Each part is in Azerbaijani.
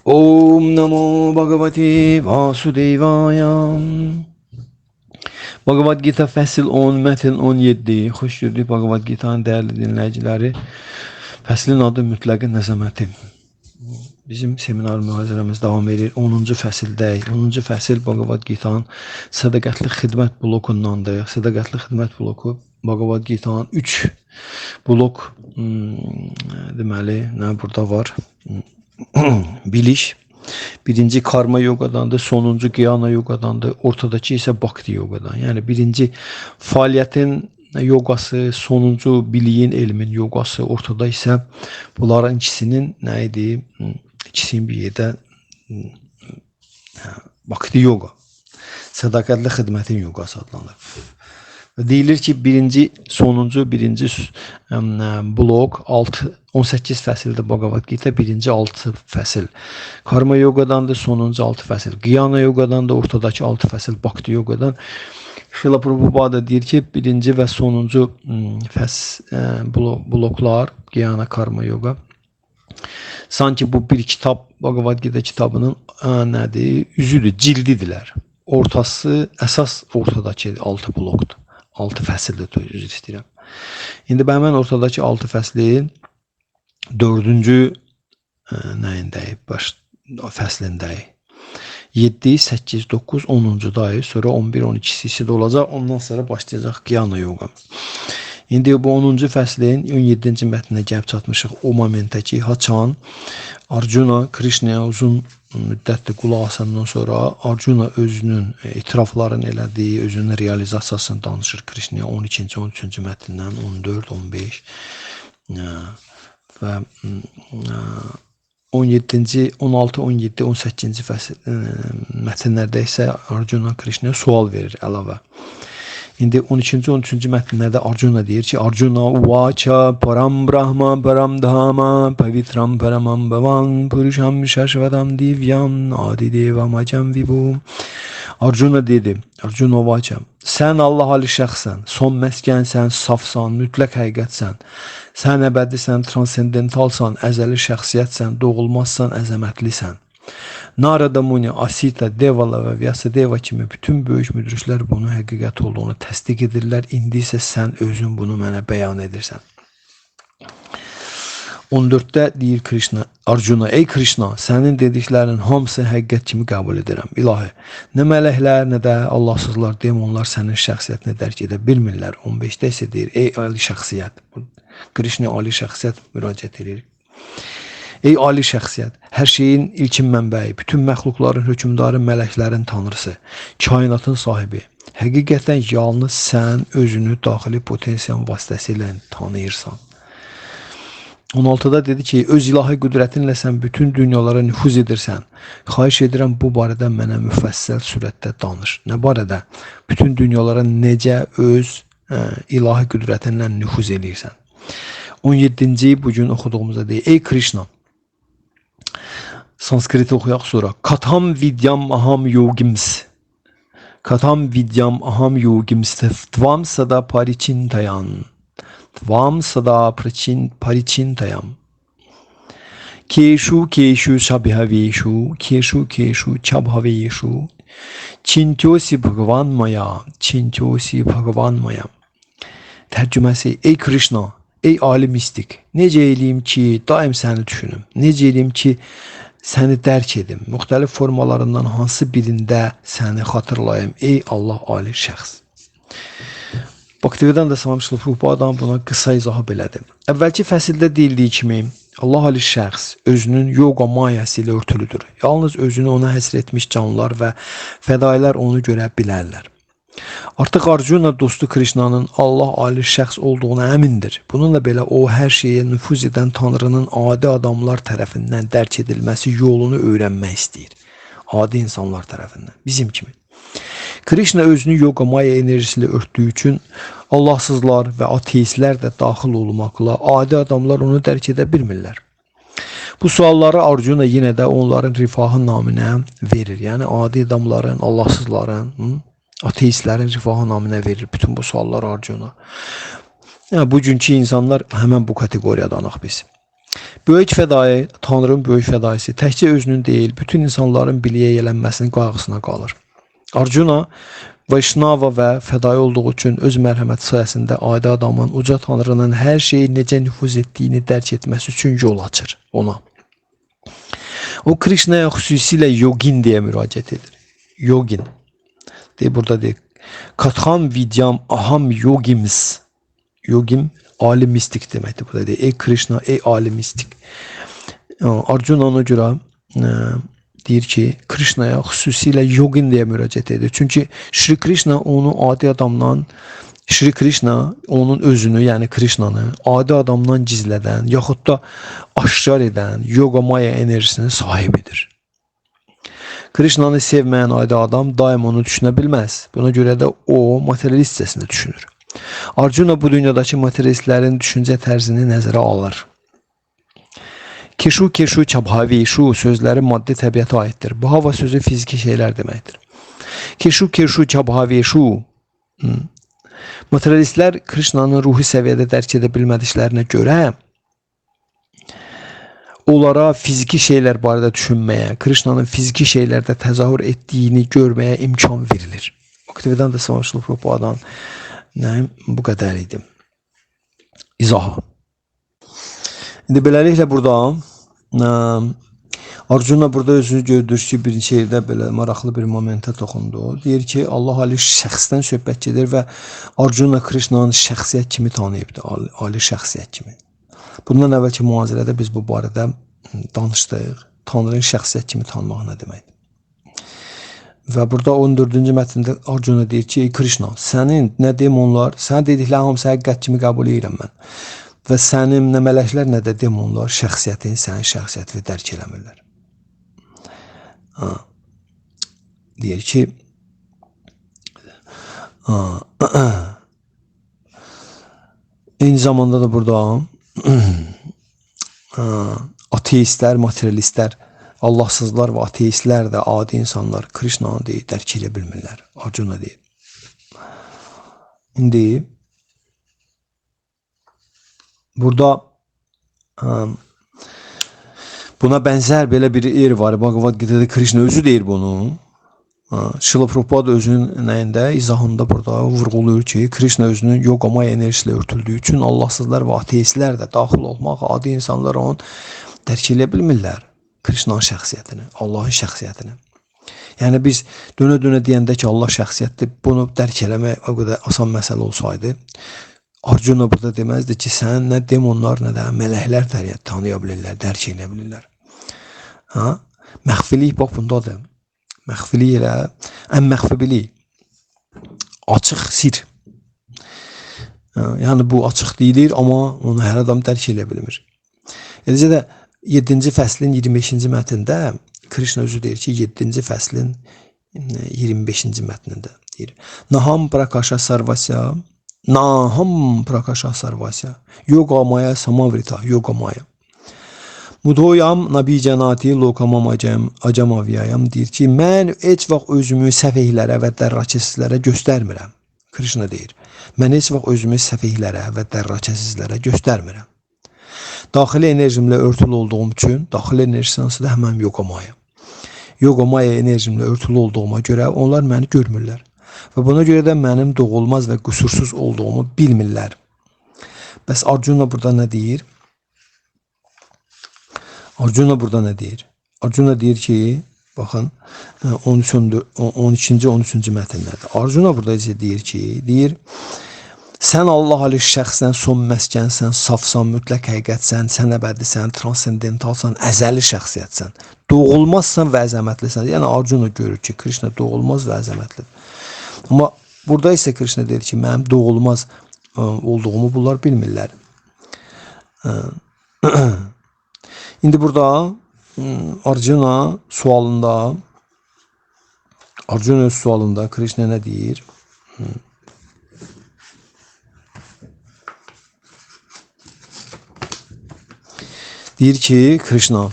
Om Namo Bhagavate Vasudevaya. Bhagavad Gita fəsil 10, mətn 17. Xoş gördük Bhagavad Gita'nın dəyərli dinləyiciləri. Fəslin adı mütləqin əzəməti. Bizim seminar mühazirəmiz davam edir. 10-cu fəsildəyik. 10-cu fəsil Bhagavad Gita'nın sədaqətli xidmət blokundandır. Sədaqətli xidmət bloku Bhagavad Gita'nın 3 blok deməli, nə burada var? Biliş. Birinci karma yogadandır, sonuncu gyana yogadandır, ortadakı isə bhakti yogadan. Yəni birinci fəaliyyətin yogası, sonuncu biliyin, elmin yogası, ortada isə bunların ikisinin nə idi? İkisinin bir yerdə bhakti yoga, sədaqətli xidmətin yogası adlanır. Deyilir ki, birinci blok 18 fəsildir Bhagavad Gita, birinci 6 fəsil karma yogadandır, sonuncu 6 fəsil gyana yogadandır, ortadakı 6 fəsil bhakti yogadan. Şrila Prabhupada deyir ki, birinci və sonuncu bloklar gyana, karma yoga sanki bu bir kitab, Bhagavad Gita kitabının nədir? Üzüdür, cildidirlər. Ortası, əsas ortadakı 6 blokdur. 6 fəsildir, üzr istəyirəm. İndi mən ortadakı 6 fəslin 4-cü nəyindəyik, fəslindəyik. 7, 8, 9, 10-cu dayı, sonra 11, 12'si de olacaq. Ondan sonra başlayacaq gyana yoga. İndi bu 10-cu fəslin 17-ci mətninə gəlib çatmışıq. O momentə ki, haçan Arjuna Krishnaya uzun müddətli qulaq asandan sonra Arjuna özünün itiraflarını elədiyi, özünün realizasiyasını danışır Krishnaya 12-ci, 13-cü mətndən 14, 15 və 17-ci, 16, 17, 18-ci mətnlərdə isə Arjuna Krishnaya sual verir əlavə. İndi 12-ci, 13-cü mətnlərdə Arjuna deyir ki, Arjuna uvacha param brahma param dhama pavitram paramam bhavan purusham shashvatam divyam adidevam acam vibhu. Arjuna dedi, Arjuna uvacha, sən Allah ali şəxsən, son məskənsən, safsan, mütləq həqiqətsən, sən əbədisən, transendentalsan, əzəli şəxsiyyətsən, doğulmazsan, əzəmətlisən. Narada Muni, Asita, Devala və Vyasadeva kimi bütün böyük müdriklər bunun həqiqət olduğunu təsdiq edirlər. İndi isə sən özün bunu mənə bəyan edirsən. 14-də deyir Krishna, Arjuna, ey Krishna, sənin dediklərinin hamısı həqiqət kimi qəbul edirəm. İlahi, nə mələklər, nə də Allahsızlar, demonlar sənin şəxsiyyətini dərk edə bilmirlər. 15-də isə deyir, ey ali şəxsiyyət. Krishna ali şəxsiyyət müraciət edir. Ey ali şəxsiyyət, hər şeyin ilkin mənbəyi, bütün məxluqların hökümdarı, mələklərin tanrısı, kainatın sahibi. Həqiqətən yalnız sən özünü daxili potensiyan vasitəsilə tanıyırsan. 16-da dedi ki, öz ilahi qüdrətinlə sən bütün dünyalara nüfuz edirsən. Xahiş edirəm bu barədə mənə müfəssəl surətdə danış. Nə barədə? Bütün dünyalara necə öz ilahi qüdrətinlə nüfuz edirsən. 17-ci bugün oxuduğumuzda deyir, ey Krishna, Sanskrit oxuyaq sonra. Katham vidyam aham yogims. Katham vidyam aham yogims. Tvam sada parichintayan. Tvam sada parichintayan. Keshu keshu sabhaveshu. Keshu keshu chabhaveshu. Chintyosi bhagavan maya. Chintyosi bhagavan maya. Tərcüməsi, ey Krishna, ey ali mistik, necə eləyim ki, daim səni düşünüm. Necə eləyim ki, səni dərk edim. Müxtəlif formalarından hansı birində səni xatırlayım, ey Allah ali şəxs. Bhaktivedanta Swami Srila Prabhupada buna qısa izahı belədir. Əvvəlki fəsildə deyildiyi kimi, Allah ali şəxs özünün yoga mayası ilə örtülüdür. Yalnız özünü ona həsr etmiş canlılar və fədailər onu görə bilərlər. Artıq Arjuna dostu Krishnanın Allah ali şəxs olduğuna əmindir. Bununla belə o hər şeyə nüfuz edən Tanrının adi adamlar tərəfindən dərk edilməsi yolunu öyrənmək istəyir. Adi insanlar tərəfindən, bizim kimi. Krishna özünü yoga maya enerjisiyle örtdüyü üçün Allahsızlar və ateistlər də daxil olmaqla adi adamlar onu dərk edə bilmirlər. Bu sualları Arjuna yenə də onların rifahı naminə verir. Yəni adi adamların, Allahsızların, ateistlərin rifahı naminə verir bütün bu suallar Arjuna. Yəni bugünkü insanlar həmən bu kateqoriyadanıq biz. Böyük fədai, Tanrının böyük fədaisi təkcə özünün deyil, bütün insanların biliyə yələnməsinin qayğısına qalır. Arjuna Vaishnava və fədai olduğu üçün öz mərhəməti sayəsində adi adamın uca Tanrının hər şeyi necə nüfuz etdiyini dərk etməsi üçün yol açır ona. O Krishnaya xüsusilə yogin deyə müraciət edir. Yogin. Burada deyir. Katham vidyam aham yogims. Yogim ali mistik deməkdir. Burada deyir. Ey Krishna, ey ali mistik. Arjuna ona görə deyir ki, Krishnaya xüsusilə yogin deyə müraciət edir. Çünki Shri Krishna onu adi adamdan, Shri Krishna onun özünü, yəni Krishnanı adi adamdan gizlədən, yaxud da aşkar edən yoga maya enerjisinin sahibidir. Krishnanı sevməyən adi adam daim onu düşünə bilməz. Buna görə də o materialistcəsinə düşünür. Arjuna bu dünyadakı materialistlərin düşüncə tərzini nəzərə alır. Keshu keshu çabhavi şu sözləri maddi təbiətə aiddir. Bu hava sözü fiziki şeylər deməkdir. Keshu keshu çabhavi şu materialistlər Krishnanın ruhi səviyyədə dərk edə bilmədiklərinə görə onlara fiziki şeylər barədə düşünməyə, Krishnanın fiziki şeylərdə təzahür etdiyini görməyə imkan verilir. Bhaktivedanta Swami Srila Prabhupadadan bu qədər idi. İzahı. İndi beləliklə burada Arjuna burada özünü gördür ki, bir şeydə belə maraqlı bir momentə toxundu. Deyir ki, Allah Ali şəxsdən söhbət edir və Arjuna Krishnanın şəxsiyyət kimi tanıyıbdır, Ali şəxsiyyət kimi. Bundan əvvəlki mühazirədə biz bu barədə danışdıq. Tanrının şəxsiyyət kimi tanımaq nə deməkdir? Və burada 14-cü mətndə Arjuna deyir ki, ey Krishna, sənin nə demonlar, sən dediklərin hamısı həqiqət kimi qəbul edirəm mən. Və sənin nə mələklər, nə də demonlar şəxsiyyətin, sənin şəxsiyyətini dərk eləmirlər. Deyir ki, eyni zamanda da burada ateistlər, materialistlər, Allahsızlar və ateistlər də adi insanlar Krishnanı deyir, dərk edə bilmirlər. Arjuna deyir. İndi burada buna bənzər belə bir yer var. Bhagavad Gita'da Krishna özü deyir bunu. Srila Prabhupada özünün nəyində, izahında burada vurğuluyur ki, Krishna özünün yoga maya enerjisiyle örtüldüyü üçün Allahsızlar və ateistlər də daxil olmaq, adi insanlar onu dərk edə bilmirlər. Krishnanın şəxsiyyətini, Allahın şəxsiyyətini. Yəni biz dönə-dönə deyəndə ki, Allah şəxsiyyətdir, bunu dərk eləmək o qədər asan məsələ olsaydı, Arjuna burada deməzdi ki, sən nə demonlar, nə də mələklər tanıya bilirlər, dərk edə bilirlər. Məxfilik bax bundadır. Məxfilik elə, ən məxfibilik, açıq sir. Yəni bu açıq deyilir, amma onu hər adam dərk edə bilmir. Eləcə də 7-ci fəslin 25-ci mətndə Krishna özü deyir ki, 7-ci fəslin 25-ci mətnində deyir. Naham prakasha sarvasya, Naham prakasha sarvasya, yoga maya samavrita, yoga maya. Mudhoyam nabi canati lokamam acamaviyayam deyir ki, mən heç vaxt özümü səfehlərə və dərrakəsizlərə göstərmirəm. Krishna deyir, mən heç vaxt özümü səfehlərə və dərrakəsizlərə göstərmirəm. Daxili enerjimlə örtülü olduğum üçün, daxili enerjisi da həmən yoga maya. Yoga maya enerjimlə örtülü olduğuma görə onlar məni görmürlər. Və buna görə də mənim doğulmaz və qüsursuz olduğumu bilmirlər. Bəs Arjuna burada nə deyir? Arjuna burada nə deyir? Arjuna deyir ki, baxın, 12-ci, 13-cü mətnlərdə. Arjuna burada deyir ki, sən Allah Ali şəxsən, son məskənsən, safsan, mütləq həqiqətsən, sən əbədisən, transcendentalsan, əzəli şəxsiyyətsən, doğulmazsan və əzəmətlisən. Yəni Arjuna görür ki, Krishna doğulmaz və əzəmətlidir. Amma burada isə Krishna deyir ki, mənim doğulmaz olduğumu bunlar bilmirlər. İndi burada Arjuna öz sualında Krishna nə deyir? Deyir ki, Krishna,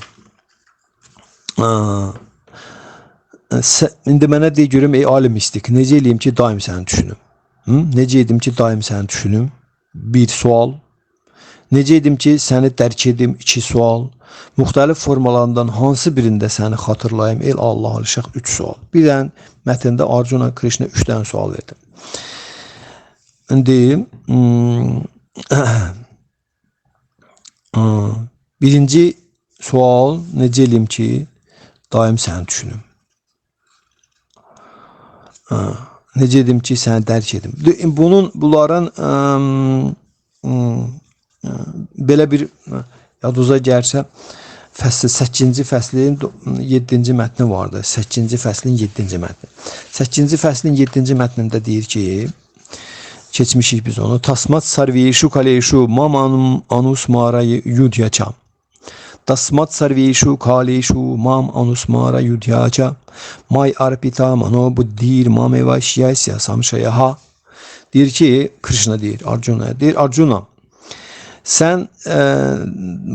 indi mənə deyə görüm, ey alim mistik, necə eləyim ki, daim səni düşünüm? Necə edim ki, daim səni düşünüm? Bir sual. Necə edim ki, səni dərk edim? 2 sual. Müxtəlif formalarından hansı birində səni xatırlayım? El Allah Şəx 3 sual. Bir dən mətndə Arjuna Krishna 3 dənə sual verdim. İndi birinci sual necə edim ki, daim səni düşünüm. Necə edim ki, səni dərk edim? Bunların belə bir yaduza gəlsə, 8-ci fəslin 7-ci mətni vardı. 8-ci fəslin 7-ci mətni. 8-ci fəslin 7-ci mətnində deyir ki, keçmişik biz onu. Tasmat sarviyişu kaleyişu mam anus marayı yudyaça. Tasmat sarviyişu kaleyişu mam anus mara yudyaça. May arpita mano buddhir mameva şiyasya samşayaha. Deyir ki, Krishna deyir Arjuna'ya. Deyir Arjuna, sən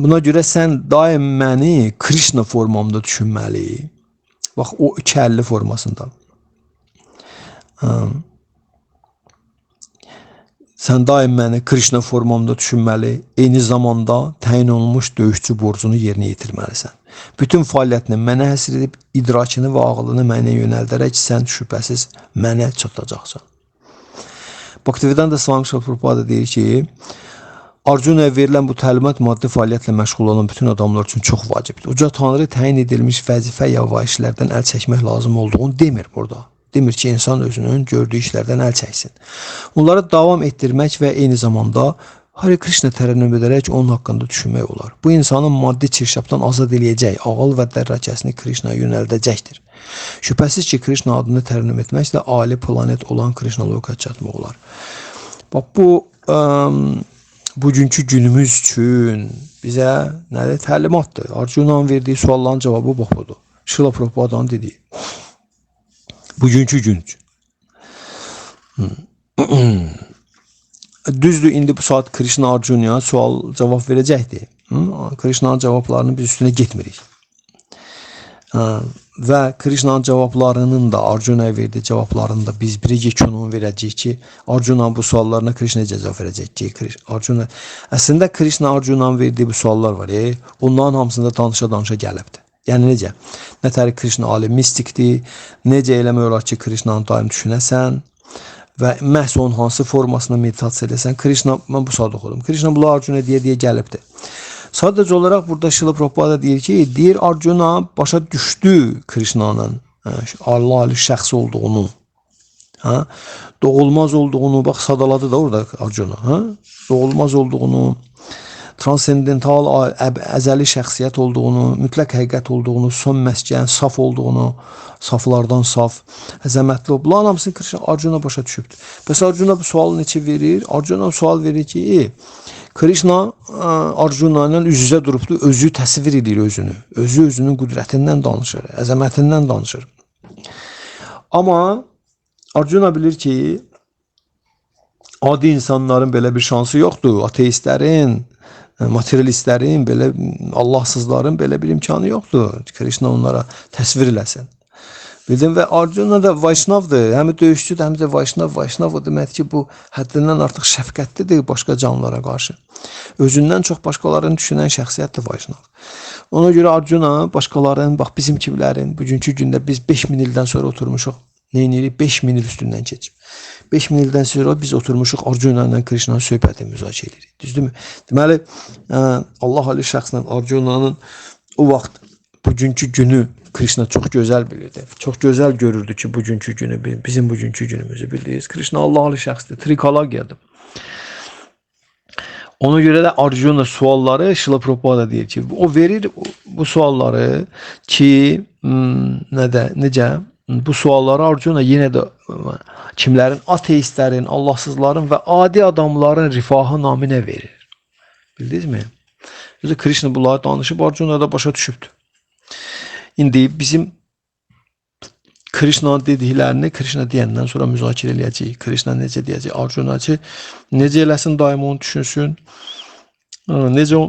buna görə sən daim məni Krishna formamda düşünməli. Bax, o 250 formasında. Sən daim məni Krishna formamda düşünməli, eyni zamanda təyin olunmuş döyüşçü borcunu yerinə yetirməlisən. Bütün fəaliyyətini mənə həsr edib, idrakını və ağlını mənə yönəldərək sən şübhəsiz mənə çatacaqsan. Bhaktivedanta Swami Srila Prabhupada deyir ki, Arjuna'ya verilən bu təlimat maddi fəaliyyətlə məşğul olan bütün adamlar üçün çox vacibdir. Uca Tanrı təyin edilmiş vəzifə ya işlərdən əl çəkmək lazım olduğunu demir burada. Demir ki, insan özünün gördüyü işlərdən əl çəksin. Onları davam etdirmək və eyni zamanda Hare Krishna tərənnüm edərək onun haqqında düşünmək olar. Bu insanın maddi çirşabdan azad eləyəcək, ağıl və dərrakəsini Krishnaya yönəldəcəkdir. Şübhəsiz ki, Krishna adını tərənnüm etməklə ali planet olan Krishna lokaya çatmaq olar. Bax, bu bugünkü günümüz üçün bizə nədir? Təlimatdır. Arjuna'nın verdiyi sualların cavabı bax budur. Şrila Prabhupada'nın dediyi. Bugünkü gün üçün. Düzdür, indi bu saat Krishna Arjuna'ya sual cavab verəcəkdir. Krishna'nın cavablarını biz üstünə getmirik. Və Krishna'nın cavablarının da Arjuna'ya verdiyi cavablarını da biz bir yekununu verəcəyik ki, Arjuna'nın bu suallarına Krishna cavab verəcək ki, Arjuna əslində Krishna Arjuna'nın verdiyi bu suallar var, onların hamısında danışa-danışa gəlibdir. Yəni necə? Nətəri Krishna alim mistikdir, necə eləmək olar ki, Krishna'nı daim düşünəsən və məhz onun hansı formasına meditasiya edəsən. Krishna, mən bu saat oxudum. Krishna bunlar Arjuna deyə gəlibdir. Sadəcə olaraq burada Şrila Prabhupada deyir ki, deyir Arjuna başa düşdü Krishna'nın Allah şəxsi olduğunu, doğulmaz olduğunu, bax sadaladı da orada Arjuna, doğulmaz olduğunu, transendental, əzəli şəxsiyyət olduğunu, mütləq həqiqət olduğunu, son məskən, saf olduğunu, saflardan saf, əzəmətli o. Bunların hamısını Arjuna başa düşübdür. Bəs Arjuna bu sualı neçə verir? Arjuna sual verir ki, Krishna Arjuna ilə üz-üzə durubdur, özü təsvir edir özünü. Özü özünün qüdrətindən danışır, əzəmətindən danışır. Amma Arjuna bilir ki, adi insanların belə bir şansı yoxdur. Ateistlərin, materialistlərin, belə Allahsızların belə bir imkanı yoxdur. Krishna onlara təsvir eləsin. Bildim, və Arjuna da Vaishnavdır, həm döyüşçüdür, həm də Vaishnav. Vaishnav o demək ki, bu həddindən artıq şəfqətlidir başqa canlılara qarşı. Özündən çox başqalarını düşünən şəxsiyyətdir Vaishnav. Ona görə Arjuna başqalarının, bax bizim kimlərin, bugünkü gündə biz 5000 ildən sonra oturmuşuq. Neyinirik? 5000 il üstündən keçib. 5000 ildən sonra biz oturmuşuq Arjuna ilə Krishna'nın söhbətini müzakirə edirik. Düzdürmü? Deməli, Allah Ali şəxslə Arjuna'nın o vaxt bugünkü günü Krishna çox gözəl bilirdi. Çox gözəl görürdü ki, bugünkü günü, bizim bugünkü günümüzü bildiyiz. Krishna Allah'lı şəxsdir, trikalagyadır. Ona görə də Arjuna sualları, Şrila Prabhupada deyir ki, o verir bu sualları ki, necə? Bu sualları Arjuna yenə də kimlərin, ateistlərin, Allahsızların və adi adamların rifahı naminə verir. Bildinizmi? Krishna bunları danışıb, Arjuna da başa düşübdür. İndi bizim Krishna'nın dediklərini Krishna deyəndən sonra müzakirə eləyəcəyik. Krishna necə deyəcək? Arjuna ki, necə eləsin daima onu düşünsün, necə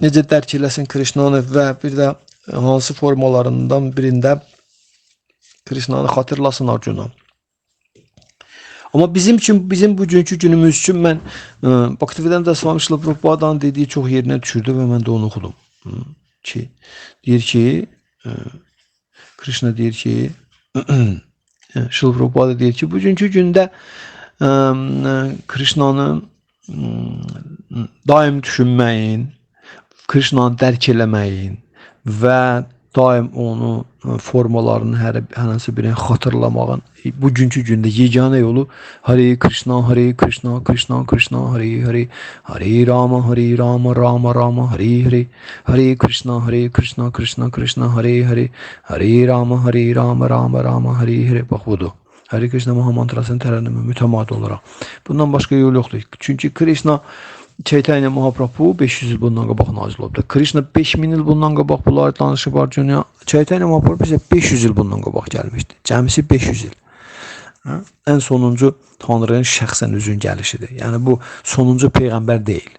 dərk eləsin Krishna'nı və bir də hansı formalarından birində Krishna'nı xatırlasın Arjuna. Amma bizim üçün, bizim bugünkü günümüz üçün mən Bhaktivedanta Swami Srila Prabhupada'nın dediyi çox yerinə düşürdü və mən də onu oxudum. Ki, deyir ki, Krishna deyir ki, Srila Prabhupada deyir ki, bugünkü gündə Krishnanı daim düşünməyin, Krishnanı dərk eləməyin və daim onu formalarının hər hansı birini xatırlamağın bugünkü gündə yeganə yolu Hare Krishna, Hare Krishna, Krishna Krishna, Hare Hare, Hare Rama, Hare Rama, Rama Rama, Hare Hare, Hare Krishna, Hare Krishna, Krishna Krishna, Hare Hare, Hare Rama, Hare Rama, Rama Rama, Hare Hare. Bax budur. Hare Krishna Mahamantrasının tərənnümü mütəmadi olaraq. Bundan başqa yol yoxdur. Çünki Krishna Chaitanya Mahaprabhu 500 il bundan qabaq nazil oldu. Krishna 5000 il bundan qabaq bunlar danışıb Arjuna. Chaitanya Mahaprabhu bizə 500 il bundan qabaq gəlmişdi. Cəmisi 500 il. Ən sonuncu Tanrının şəxsən üzün gəlişidir. Yəni bu sonuncu peyğəmbər deyil.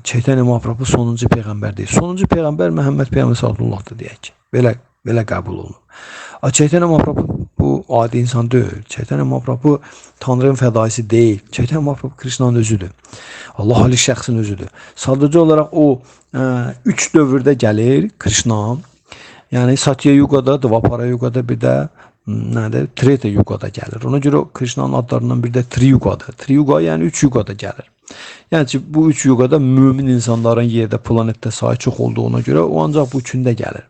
Chaitanya Mahaprabhu sonuncu peyğəmbər deyil. Sonuncu peyğəmbər Məhəmməd Peyğəmbər sallallahu deyək ki. Belə qəbul olunur. Chaitanya Mahaprabhu bu adi insan deyil. Chaitanya Mahaprabhu Tanrının fədaisi deyil. Chaitanya Mahaprabhu Krishnanın özüdür. Allah Ali şəxsin özüdür. Sadəcə olaraq o 3 dövrdə gəlir Krishna. Yəni Satya Yugada, Dvapara Yugada, bir də nədir? Treta Yugada gəlir. Ona görə Krishnanın adlarından bir də Triyugadır. Triyuga yəni 3 Yugada gəlir. Yəni ki, bu 3 Yugada mümin insanların yerdə, planetdə sayı çox olduğuna görə o ancaq bu üçündə gəlir.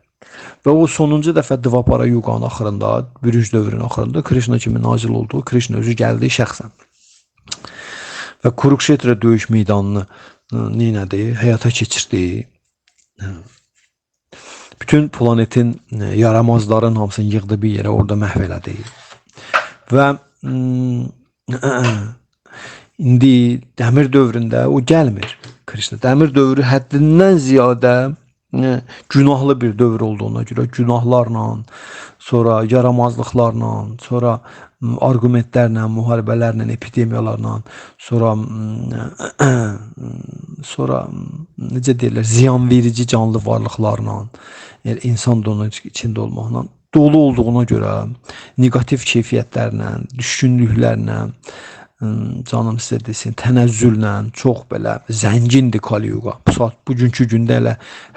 Və o sonuncu dəfə Dvapara Yuganın axırında, bürünc dövrün axırında Krishna kimi nazil olduğu, Krishna özü gəldiyi şəxsən. Və Kurukshetra döyüş meydanını neynədir? Həyata keçirdi. Bütün planetin yaramazların hamısını yığdı bir yerə, orada məhv elədi. Və indi dəmir dövründə o gəlmir. Krishna dəmir dövrü həddindən ziyadə günahlı bir dövr olduğuna görə günahlarla, sonra yaramazlıqlarla, sonra argumentlərlə, müharibələrlə, epidemiyalarla, sonra necə deyirlər, ziyan verici canlı varlıqlarla, yəni insan da onun içində olmaqla dolu olduğuna görə negativ keyfiyyətlərlə, düşkünlüklərlə, canım sizə desin, tənəzzüllə çox belə zəngindir Kali Yuga. Bu saat bugünkü gündə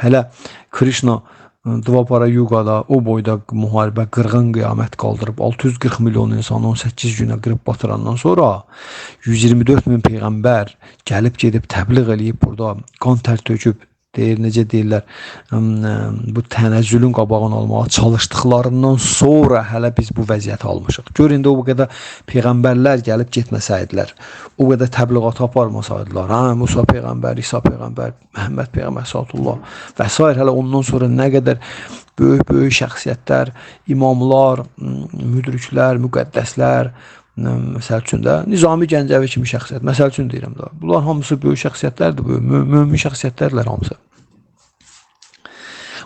hələ Krishna Dvapara Yugada o boyda müharibə, qırğın qiyamət qaldırıb 640 milyon insanı 18 günə qırıb batırandan sonra 124 min peyğəmbər gəlib gedib təbliğ eləyib burada qan tər töküb deyir, necə deyirlər, bu tənəzzülün qabağını almağa çalışdıqlarından sonra hələ biz bu vəziyyəti almışıq. Gör, indi o qədər peyğəmbərlər gəlib getməsəydilər, o qədər təbliğat aparmasaydılar, Musa peyğəmbər, İsa peyğəmbər, Məhəmməd peyğəmbər sallallahu və s. hələ ondan sonra nə qədər böyük şəxsiyyətlər, imamlar, müdriklər, müqəddəslər, məsəl üçün də Nizami Gəncəvi kimi şəxsiyyət, məsəl üçün deyirəm da, bunlar hamısı böyük şəxsiyyətlərdir, mömin şəxsiyyətlərlər hamısı.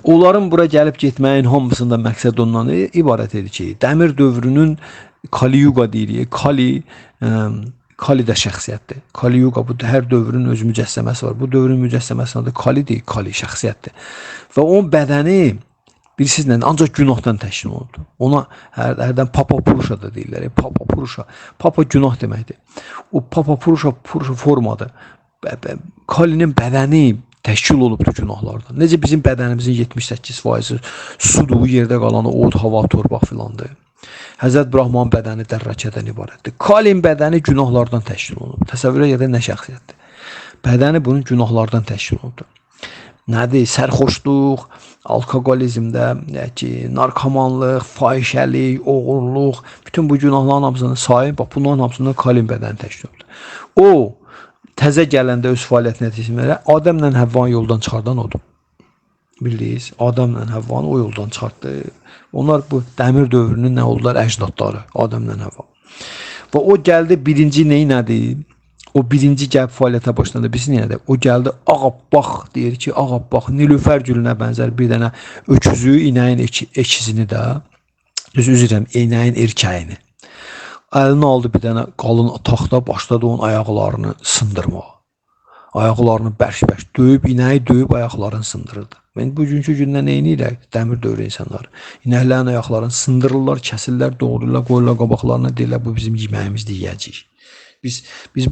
Onların bura gəlib getməyin hamısında məqsəd ondan ibarət edir ki, dəmir dövrünün Kali Yuga deyirik, Kali də şəxsiyyətdir. Kali Yuga, bu hər dövrün öz mücəssəməsi var. Bu dövrün mücəssəməsində adı Kali deyil, Kali şəxsiyyətdir. Və onun bədəni bilirsiniz, ancaq günahdan təşkil olundu. Ona hərdən Papa Purusha da deyirlər. Papa Purusha. Papa günah deməkdir. O Papa Purusha formadır. Kalinin bədəni təşkil olubdur günahlardan. Necə bizim bədənimizin 78% sudur, yerdə qalanı od, hava, torpaq filandır. Həzrət Brahman bədəni dərrakədən ibarətdir. Kalin bədəni günahlardan təşkil olunub. Təsəvvürə gəlir nə şəxsiyyətdir. Bədəni bunun günahlardan təşkil olunubdur. Nədir? Sərxoşluq, alkoqolizmdə, narkomanlıq, fahişəlik, oğurluq, bütün bu günahların hamısını sayıb, bunların hamısından kalin bədəni təşkil olunubdur. O, təzə gələndə öz fəaliyyət nəticəsində Adəmlə Həvvanı yoldan çıxardan odur. Bildiniz, Adəmlə Həvvanı o yoldan çıxartdı. Onlar bu dəmir dövrünün nə oldular? Əcdadları, Adəmlə Həvva. Və o gəldi, birinci nədir? O birinci gəlib fəaliyyətə başladı. Bilsin yenə də o gəldi, ağabbaq deyir ki, ağabbaq, Nilüfər gülünə bənzər bir dənə öküzü, inəyin ekizini də, üzrəm, inəyin erkəyini. Əlini aldı bir dənə qalın taxta, başladı onun ayaqlarını sındırmağa. Ayaqlarını bərk-bərk döyüb, inəyi döyüb ayaqlarını sındırırdı. Ben bugünkü gündə nə edirlər? Dəmir dövrü insanlar. İnəklərin ayaqlarını sındırırlar, kəsirlər, doğrayırlar, qoyurlar qabaqlarına, deyirlər bu bizim yeməyimizdir, yeyəcəyik. Biz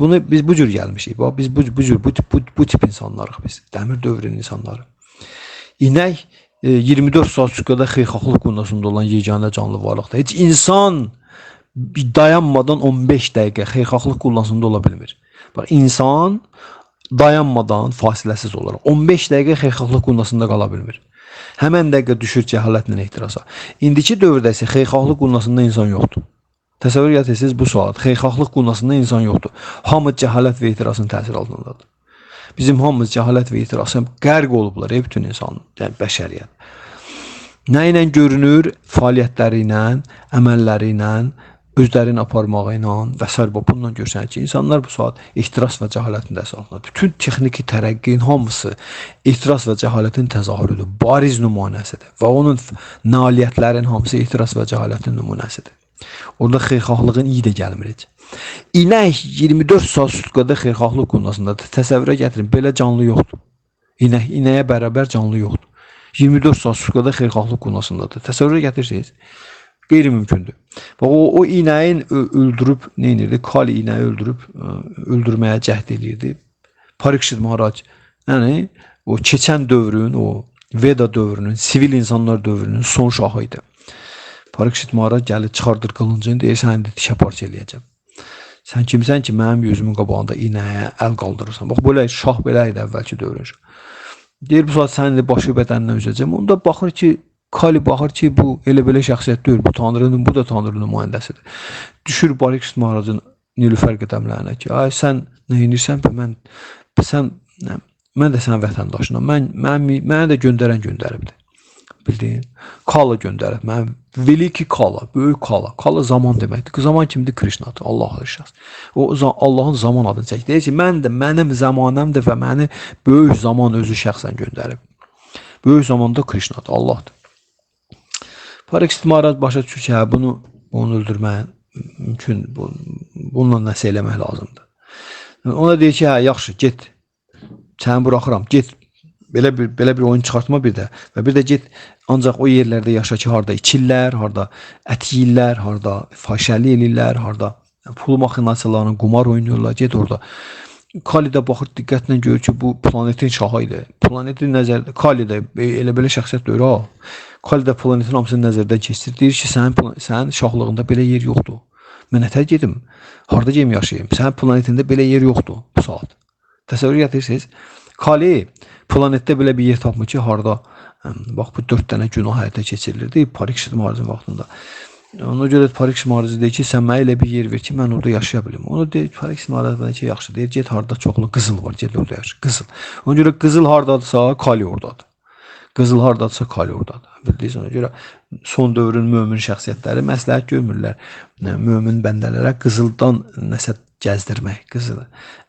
bu cür gəlmişik. Bax biz bu tip insanlarıq biz. Dəmir dövrünün insanları. İnək 24 saat sükada xeyirxahlıq qünnasında olan yeganə canlı varlıqdır. Heç insan dayanmadan 15 dəqiqə xeyirxahlıq qünnasında ola bilmir. Bax insan dayanmadan fasiləsiz olaraq 15 dəqiqə xeyirxahlıq qünnasında qala bilmir. Həmən dəqiqə düşür cəhalətlə ehtirasa. İndiki dövrdə isə xeyirxahlıq qünnasında insan yoxdur. Təsəvvür edirsiniz bu saat xeyirxahlıq qünnasında insan yoxdur. Hamı cəhalət və ehtirasın təsir altındadır. Bizim hamımız cəhalət və ehtirasa qərq olublar bütün insan, yəni bəşəriyyət. Nə ilə görünür? Fəaliyyətləri ilə, əməlləri ilə, özlərini aparmağı ilə və s. bundan görsənir ki, insanlar bu saat ehtiras və cəhalətin təsir altındadır. Bütün texniki tərəqqinin hamısı ehtiras və cəhalətin təzahürüdür, bariz nümunəsidir və onun nailiyyətlərin hamısı ehtiras və cəhalətin nümunəsidir. Orada xeyirxahlığın iyi də gəlmir heç. İnək 24 saat sutkada xeyirxahlıq qünnasındadır. Təsəvvürə gətirin, belə canlı yoxdur. İnəyə bərabər canlı yoxdur. 24 saat sutkada xeyirxahlıq qünnasındadır. Təsəvvürə gətirsiniz, qeyri-mümkündür. Bax, o inəyin öldürüb, nə edirdi? Kali inəyi öldürməyə cəhd edirdi. Parikshit Maharaj, yəni o keçən dövrün, o Veda dövrünün, sivil insanlar dövrünün son şahı idi. Parikshit Maharaj gəlir, çıxardır qılıncını, deyir, sən indi dişə parça eləyəcəm. Sən kimsən ki, mənim gözümün qabağında inəyə əl qaldırırsan. Bax, belə şah belə idi əvvəlki dövrün. Deyir, bu saat sənin başı bədənindən üzəcəm. Onda baxır ki, Kali baxır ki, bu elə-belə şəxsiyyət deyil, bu Tanrının, bu da Tanrının nümayəndəsidir. Düşür Parikshit Maharajın Nilüfər qədəmlərinə ki, ay sən nə edirsən, mən də sənin vətəndaşınam, mənə də göndəribdir. Bildiğin Kala gönderip veliki Kala, büyük Kala. Kala zaman deməkdir. Zaman kimdir? Krishna'dır. Allah şəxs. O Allahın zaman adını çəkir. Deyir ki, mənim zamanımdır və məni böyük zaman özü şəxsən göndərib. Böyük zamanda Krishna'dır, Allahdır. Parikshit Maharaj başa düşür ki, bunu öldürmək mümkün. Bununla nəsə eləmək lazımdır. Ona deyir ki, yaxşı, get. Səni buraxıram, get. Belə bir oyun çıxartma bir də. Və bir də get, ancaq o yerlərdə yaşa ki, harada içirlər, harada ət yiyirlər, harada fahişəlik eləyirlər, harada pul maxinasiyalarını, qumar oynayırlar, get orada. Kali də baxır, diqqətlə görür ki, bu planetin şahı idi. Planetin nəzərdə, Kali də elə-belə şəxsiyyət deyir, Kali də planetin hamısını nəzərdən keçirir. Deyir ki, sənin şahlığında belə yer yoxdur. Mən nətər gedim, harada geyim yaşayayım, sənin planetində belə yer yoxdur bu saat. Təsəvvür edirsiniz, Kali planetdə belə bir yer tapmır ki, harada bax bu 4 dənə günah həyata keçirilirdi Parikshit Maharajın vaxtında. Ona görə Parikshit Maharaj deyir ki, sən mənə elə bir yer ver ki, mən orada yaşaya bilim. Ona deyir Parikshit Maharaj ki, yaxşı deyir, get harada çoxlu qızıl var, get orada yaşa. Qızıl. Ona görə qızıl hardadırsa, Kali oradadır. Qızıl hardadırsa, Kali oradadır. Bildiniz, ona görə son dövrün mömin şəxsiyyətləri məsləhət görmürlər. Mömin bəndələrə qızıldan nəsə gəzdirmək, qızıl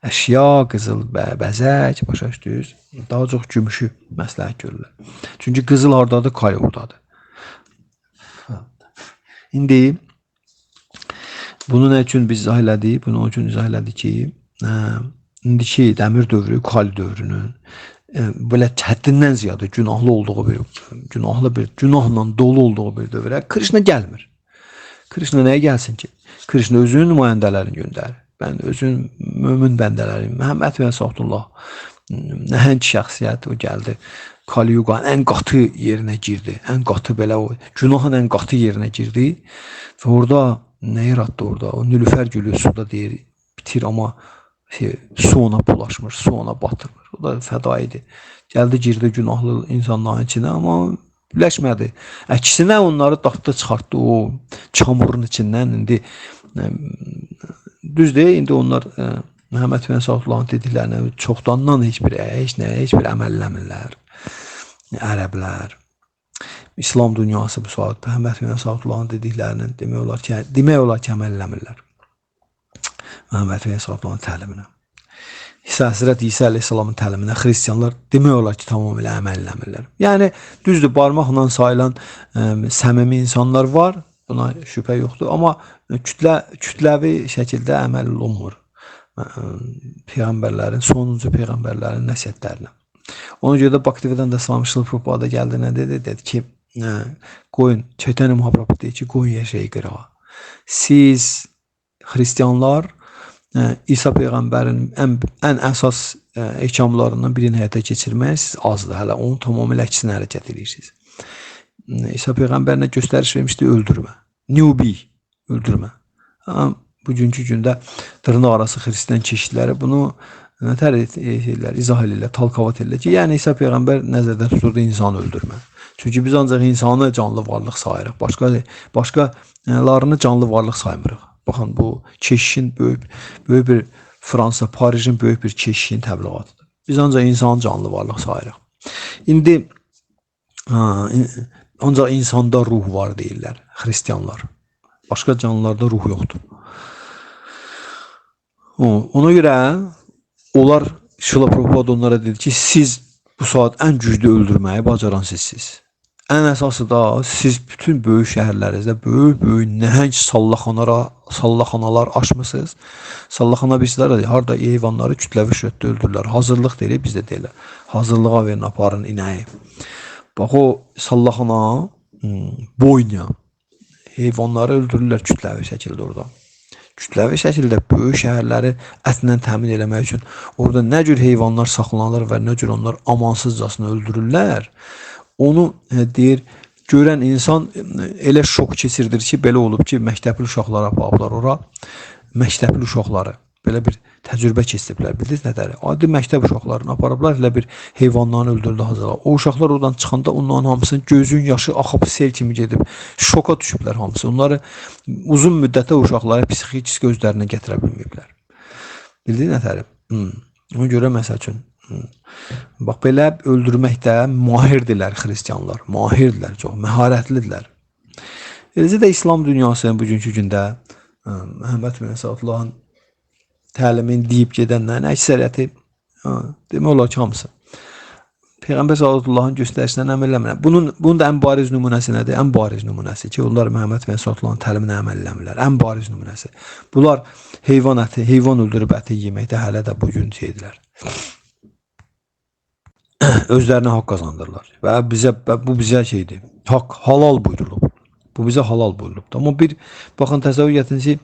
əşya, qızıl bəzək, başa düşdünüz? Daha çox gümüşü məsləhət görürlər. Çünki qızıl hardadır, Kali oradadır. İndi bunu nə üçün biz izah elədik? Bunu o üçün izah elədik ki, indiki dəmir dövrü, Kali dövrünün belə həddindən ziyadə günahlı olduğu günahla dolu olduğu bir dövrə Krishna gəlmir. Krishna nəyə gəlsin ki? Krishna özünün nümayəndələrini göndərir. Ben özün mömin bəndələrim, Məhəmməd və Sahdullah, nəhəng şəxsiyyət o gəldi. Kali Yuqanın ən qatı yerinə girdi. Ən qatı belə o günahın ən qatı yerinə girdi. Və orada nə yaratdı orada? O Nilüfər gülü suda deyir, bitir amma su ona bulaşmır, su ona batırmır. O da fəda idi. Gəldi girdi günahlı insanların içinə amma birləşmədi. Əksinə onları dağıtdı, çıxartdı o çamurun içindən. İndi düz deyil, indi onlar Məhəmməd və Sadullahın dediklərinə çoxdandan heç bir əməl eləmirlər. Ərəblər, İslam dünyası bu saat Məhəmməd və Sadullahın dediklərini demək olar ki, əməl eləmirlər. Məhəmməd və Sadullahın təliminə. Həzrət İsa əleyhissalamın təliminə xristianlar demək olar ki, tamamilə əməl eləmirlər. Yəni, düzdür, barmaqla sayılan səmimi insanlar var, buna şübhə yoxdur, amma kütləvi şəkildə əməl olunmur. Peyğəmbərlərin, sonuncu peyğəmbərlərin nəsihətlərinə. Ona görə də Baktividən də Samışlı Propada gəldi, nə dedi? Dedi ki, qoyun, Çetəni Muhabrabı deyir ki, qoyun yaşayı qırağa. Siz Hristiyanlar İsa Peyğəmbərin ən əsas ehkamlarından birini həyata keçirməyə siz azdır. Hələ onun tamamilə əksinə hərəkət edirsiniz. İsa Peyğəmbər nə göstəriş vermişdi? Öldürmə. Nübi, öldürmə. Bugünkü gündə dırnaq arası Hristiyan keşikləri bunu nətər edirlər, izah edirlər, talkavat edirlər ki, yəni İsa Peyğəmbər nəzərdə tuturdu insanı öldürmə. Çünki biz ancaq insanı canlı varlıq sayırıq. Başqalarını canlı varlıq saymırıq. Baxın, bu keşişin böyük bir Fransa, Parijin böyük bir keşişin təbliğatıdır. Biz ancaq insanı canlı varlıq sayırıq. İndi ancaq insanda ruh var deyirlər Hristiyanlar. Başqa canlılarda ruh yoxdur. Ona görə onlar Şila Prabhupada onlara dedi ki, siz bu saat ən güclü öldürməyi bacaran sizsiniz. Ən əsası da siz bütün böyük şəhərlərinizdə böyük nəhəng sallaxanalar açmısınız. Sallaxana bilsizlər, harada heyvanları kütləvi şəkildə öldürürlər. Hazırlıq deyir, bizdə deyirlər. Hazırlığa verin, aparın inəyi. Bax o sallaxana, boyna heyvanları öldürürlər kütləvi şəkildə orada. Kütləvi şəkildə böyük şəhərləri ətlə təmin eləmək üçün orada nə cür heyvanlar saxlanılır və nə cür onlar amansızcasına öldürürlər. Onu deyir, görən insan elə şok keçirdir ki, belə olub ki, məktəbli uşaqları aparıblar ora. Məktəbli uşaqları belə bir təcrübə keçiriblər. Bildiniz nədər? Adi məktəb uşaqlarını aparıblar, elə bir heyvanlarını öldürdü hazırlar. O uşaqlar oradan çıxanda onların hamısının gözün yaşı axıb sel kimi gedib. Şoka düşüblər hamısı. Onları uzun müddətə uşaqları psixik gözlərinə gətirə bilməyiblər. Bildiniz nədər? Ona görə məsəl üçün bax belə öldürməkdə mahirdirlər Hristiyanlar. Mahirdirlər, çox məharətlidirlər. Eləcə də İslam dünyasının bugünkü gündə Məhəmməd bin Əsədullahın təlimin deyib gedənlərin əksəriyyəti demək olar ki, hamısı Peyğəmbər Sallallahu göstərişlərinə əməl eləmirlər. Bunun da ən bariz nümunəsi nədir? Ən bariz nümunəsi ki, onlar Məhəmməd bin Əsədullahın təliminə əməl eləmirlər. Ən bariz nümunəsi. Bunlar heyvan əti, heyvan öldürüb əti yeməkdə hələ də bugün şeydirlər. Özlərinə haqq qazandırırlar. Və bu bizə şeydir. Haqq, halal buyurulub. Bu bizə halal buyurulub. Amma baxın, təsəvvür gətirin ki,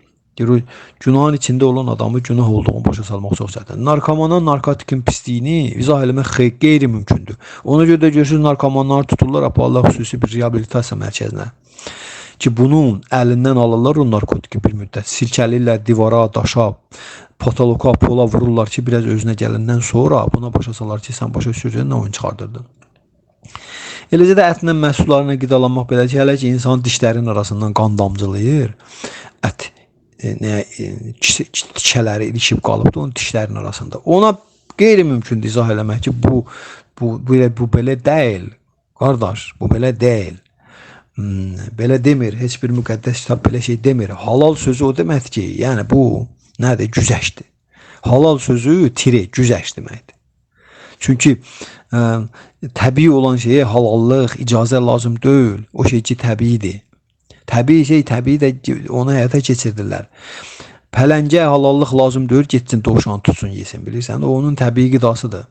günahın içində olan adamı günah olduğunu başa salmaq çox çətindir. Narkomana narkotikin pisliyini izah eləmək qeyri-mümkündür. Ona görə də görürsünüz, narkomanları tuturlar, aparırlar xüsusi bir reabilitasiya mərkəzinə. Ki, bunun əlindən alırlar o narkotiki bir müddət. Silkəlirlər divara, daşa, patoloka, pola vururlar ki, biraz özünə gəlindən sonra buna başa salırlar ki, sən başa düşürsən, nə oyun çıxardırdın. Eləcə də ətlə məhsullarına qidalanmaq belə ki, hələ ki, insan dişlərinin arasından qan damcılayır. Ət tikələri ilişib qalıbdır onun dişlərin arasında. Ona qeyri-mümkündür izah eləmək ki, bu belə deyil. Qardaş, bu belə deyil. Belə demir, heç bir müqəddəs kitab belə şey demir. Halal sözü o deməkdir ki, yəni bu nədir? Güzəşdir. Halal sözü güzəş deməkdir. Çünki təbii olan şeyə halallıq, icazə lazım deyil. O şey ki, təbiidir. Təbii şey, təbii də onu həyata keçirdirlər. Pələngə halallıq lazım deyil, getsin dovşan tutsun, yesin, bilirsən. O onun təbii qidasıdır.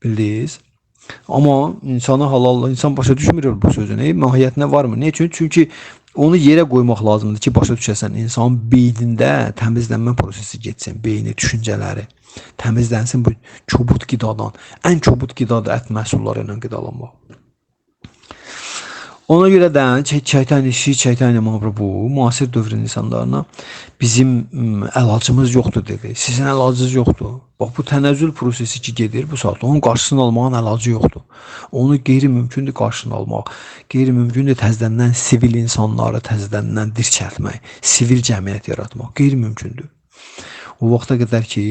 Bildiniz? Amma insana halallıq, insan başa düşmür bu sözün. Mahiyyətinə varmı? Ne üçün? Çünki onu yerə qoymaq lazımdır ki, başa düşəsən. İnsanın beynində təmizlənmə prosesi getsin, beyni, düşüncələri təmizlənsin bu kobud qidadan. Ən kobud qidadır ət məhsulları ilə qidalanmaq. Ona görə də Çaytanya Mahaprabhu müasir dövrün insanlarına bizim əlacımız yoxdur dedi. Sizin əlacınız yoxdur. Bax, bu tənəzzül prosesi ki gedir bu saat, onun qarşısını almağın əlacı yoxdur. Onu qeyri-mümkündür qarşısını almaq. Qeyri-mümkündür təzədəndən sivil insanları təzədəndən dirçəltmək, sivil cəmiyyət yaratmaq. Qeyri-mümkündür. O vaxta qədər ki,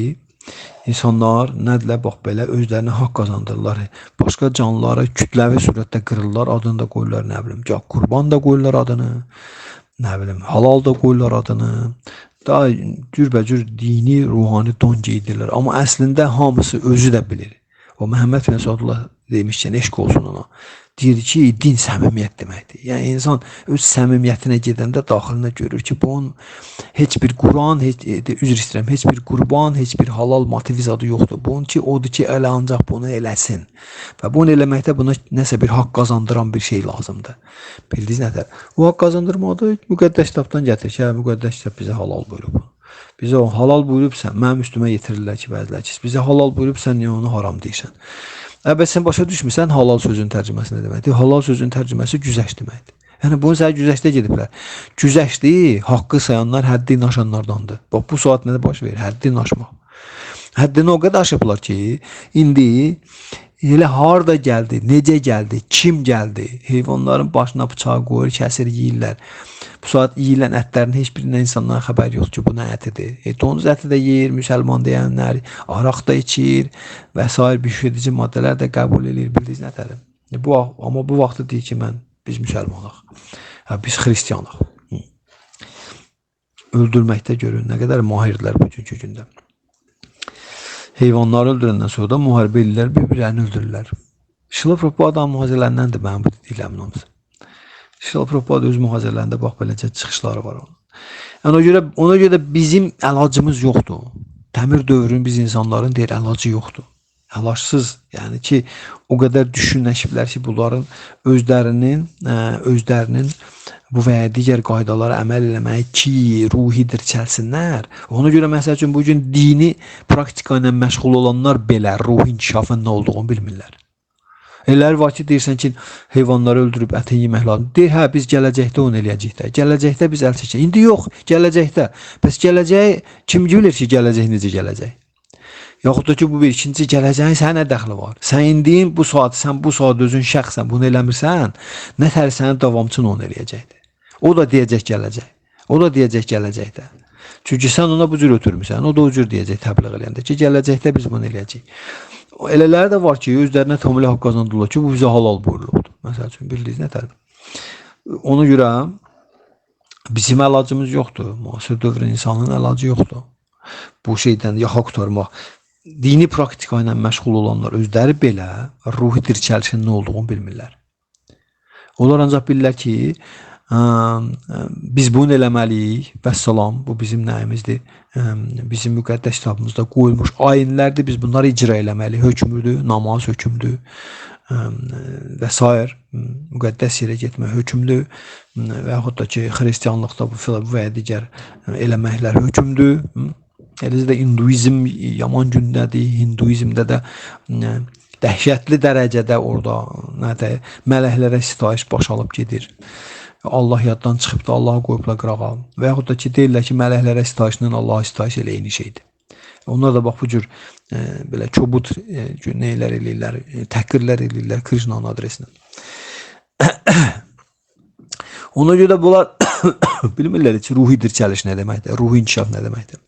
İnsanlar nədirlər, bax belə özlərinə haqq qazandırırlar. Başqa canlıları kütləvi surətdə qırırlar, adını da qoyurlar, nə bilim, qurban da qoyurlar adını, nə bilim, halal da qoyurlar adını. Daha cürbəcür dini, ruhani don geydirlər. Amma əslində hamısı özü də bilir. O Məhəmməd bin Əsədullah demişkən, eşq olsun ona. deyir ki, din səmimiyyət deməkdir. Yəni insan öz səmimiyyətinə gedəndə daxilinə görür ki, bunun heç bir Quran, üzr istəyirəm, heç bir qurban, heç bir halal motivi zadı yoxdur. Bunun ki, odur ki, elə ancaq bunu eləsin. Və bunu eləməkdə buna nəsə bir haqq qazandıran bir şey lazımdır. Bildiniz nədir? O haqq qazandırmaqda müqəddəs kitabdan gətir ki, müqəddəs kitab bizə halal buyurub. Bizə o halal buyurubsa, mənim üstümə yetirirlər ki, bəzilər ki, bizə halal buyurubsa, niyə onu haram deyirsən? Əbəs sən başa düşmürsən halal sözün tərcüməsi nə deməkdir? Halal sözün tərcüməsi güzəşt deməkdir. Yəni bunu sənə güzəştə gediblər. Güzəşti haqqı sayanlar həddini aşanlardandır. Bax bu saat nədə baş verir? Həddini aşmaq. Həddini o qədər aşıblar ki, indi elə harda gəldi, necə gəldi, kim gəldi? Heyvanların başına bıçağı qoyur, kəsir, yeyirlər. Bu saat yeyilən ətlərin heç birindən insanların xəbəri yoxdur ki, bu nə ətidir. Donuz əti də yeyir, müsəlman deyənlər, araq da içir və s. bişirici maddələr də qəbul edir, bildiniz nətədir. Amma bu vaxtı deyir ki, biz müsəlmanıq, biz xristiyanıq. Öldürməkdə görün, nə qədər mahirdirlər bugünkü gündə. Heyvanları öldürəndən sonra da müharibə edirlər, bir-birlərini öldürürlər. Şilov Ruhbadan mühazirələrindən də mənim bu dediklərimin hamısı. Şilov Ruhbada öz mühazirələrində bax beləcə çıxışları var onun. Yəni ona görə bizim əlacımız yoxdur. Təmir dövrünün biz insanların deyir əlacı yoxdur. Əlacsız, yəni ki, o qədər düşünləşiblər ki, bunların özlərinin bu və ya digər qaydalara əməl eləmək ki, ruhi dirçəlsinlər. Ona görə məsəl üçün bugün dini praktika ilə məşğul olanlar belə ruh inkişafının nə olduğunu bilmirlər. Elələri var ki, deyirsən ki, heyvanları öldürüb ətin yemək lazım. Deyir, hə, biz gələcəkdə onu eləyəcək də. Gələcəkdə biz əl çəkəcək. İndi yox, gələcəkdə. Bəs gələcək, kim bilir ki, gələcək necə gələcək? Yaxud da ki, bu bir ikinci gələcəyin sənə nə dəxli var? Sən indiyin bu saat, özün şəxsən bunu eləmirsən, nə tər sənin davamçın onu eləyəcəkdir. O da deyəcək gələcək. O da deyəcək gələcəkdə. Çünki sən ona bu cür ötürmüsən, o da o cür deyəcək təbliğ eləyəndə ki, gələcəkdə biz bunu eləyəcəyik. Elələri də var ki, özlərinə tamamilə haqq qazandılar ki, bu bizə halal buyurulubdur. Məsəl üçün, bildiniz nətərdir? Ona görə bizim əlacımız yoxdur. Müasir dövrün insanın əlacı yoxdur. Bu şeydən yaxa qurtarmaq. Dini praktika ilə məşğul olanlar özləri belə ruhi dirçəlişin nə olduğunu bilmirlər. Onlar ancaq bilirlər ki, biz bunu eləməliyik, vəssalam, bu bizim nəyimizdir, bizim müqəddəs kitabımızda qoyulmuş ayinlərdir, biz bunları icra eləməliyik, hökmüdür, namaz hökmüdür və s. müqəddəs yerə getmək hökmüdür və yaxud da ki, xristiyanlıqda bu və ya digər eləməklər hökmüdür. Eləcə də hinduizm yaman gündədir, hinduizmdə də dəhşətli dərəcədə orada mələklərə sitayiş baş alıb gedir. Allah yaddan çıxıb da Allah'a qoyublar qırağa. Və yaxud da ki, deyirlər ki, mələklərə sitayişlə Allah'a sitayiş elə eyni şeydir. Onlar da bax bu cür belə çobut neylər eləyirlər, təhqirlər eləyirlər Krishna'nın adresinə. Ona görə bunlar bilmirlər ki, ruhi dirçəliş nə deməkdir, ruhi inkişaf nə deməkdir.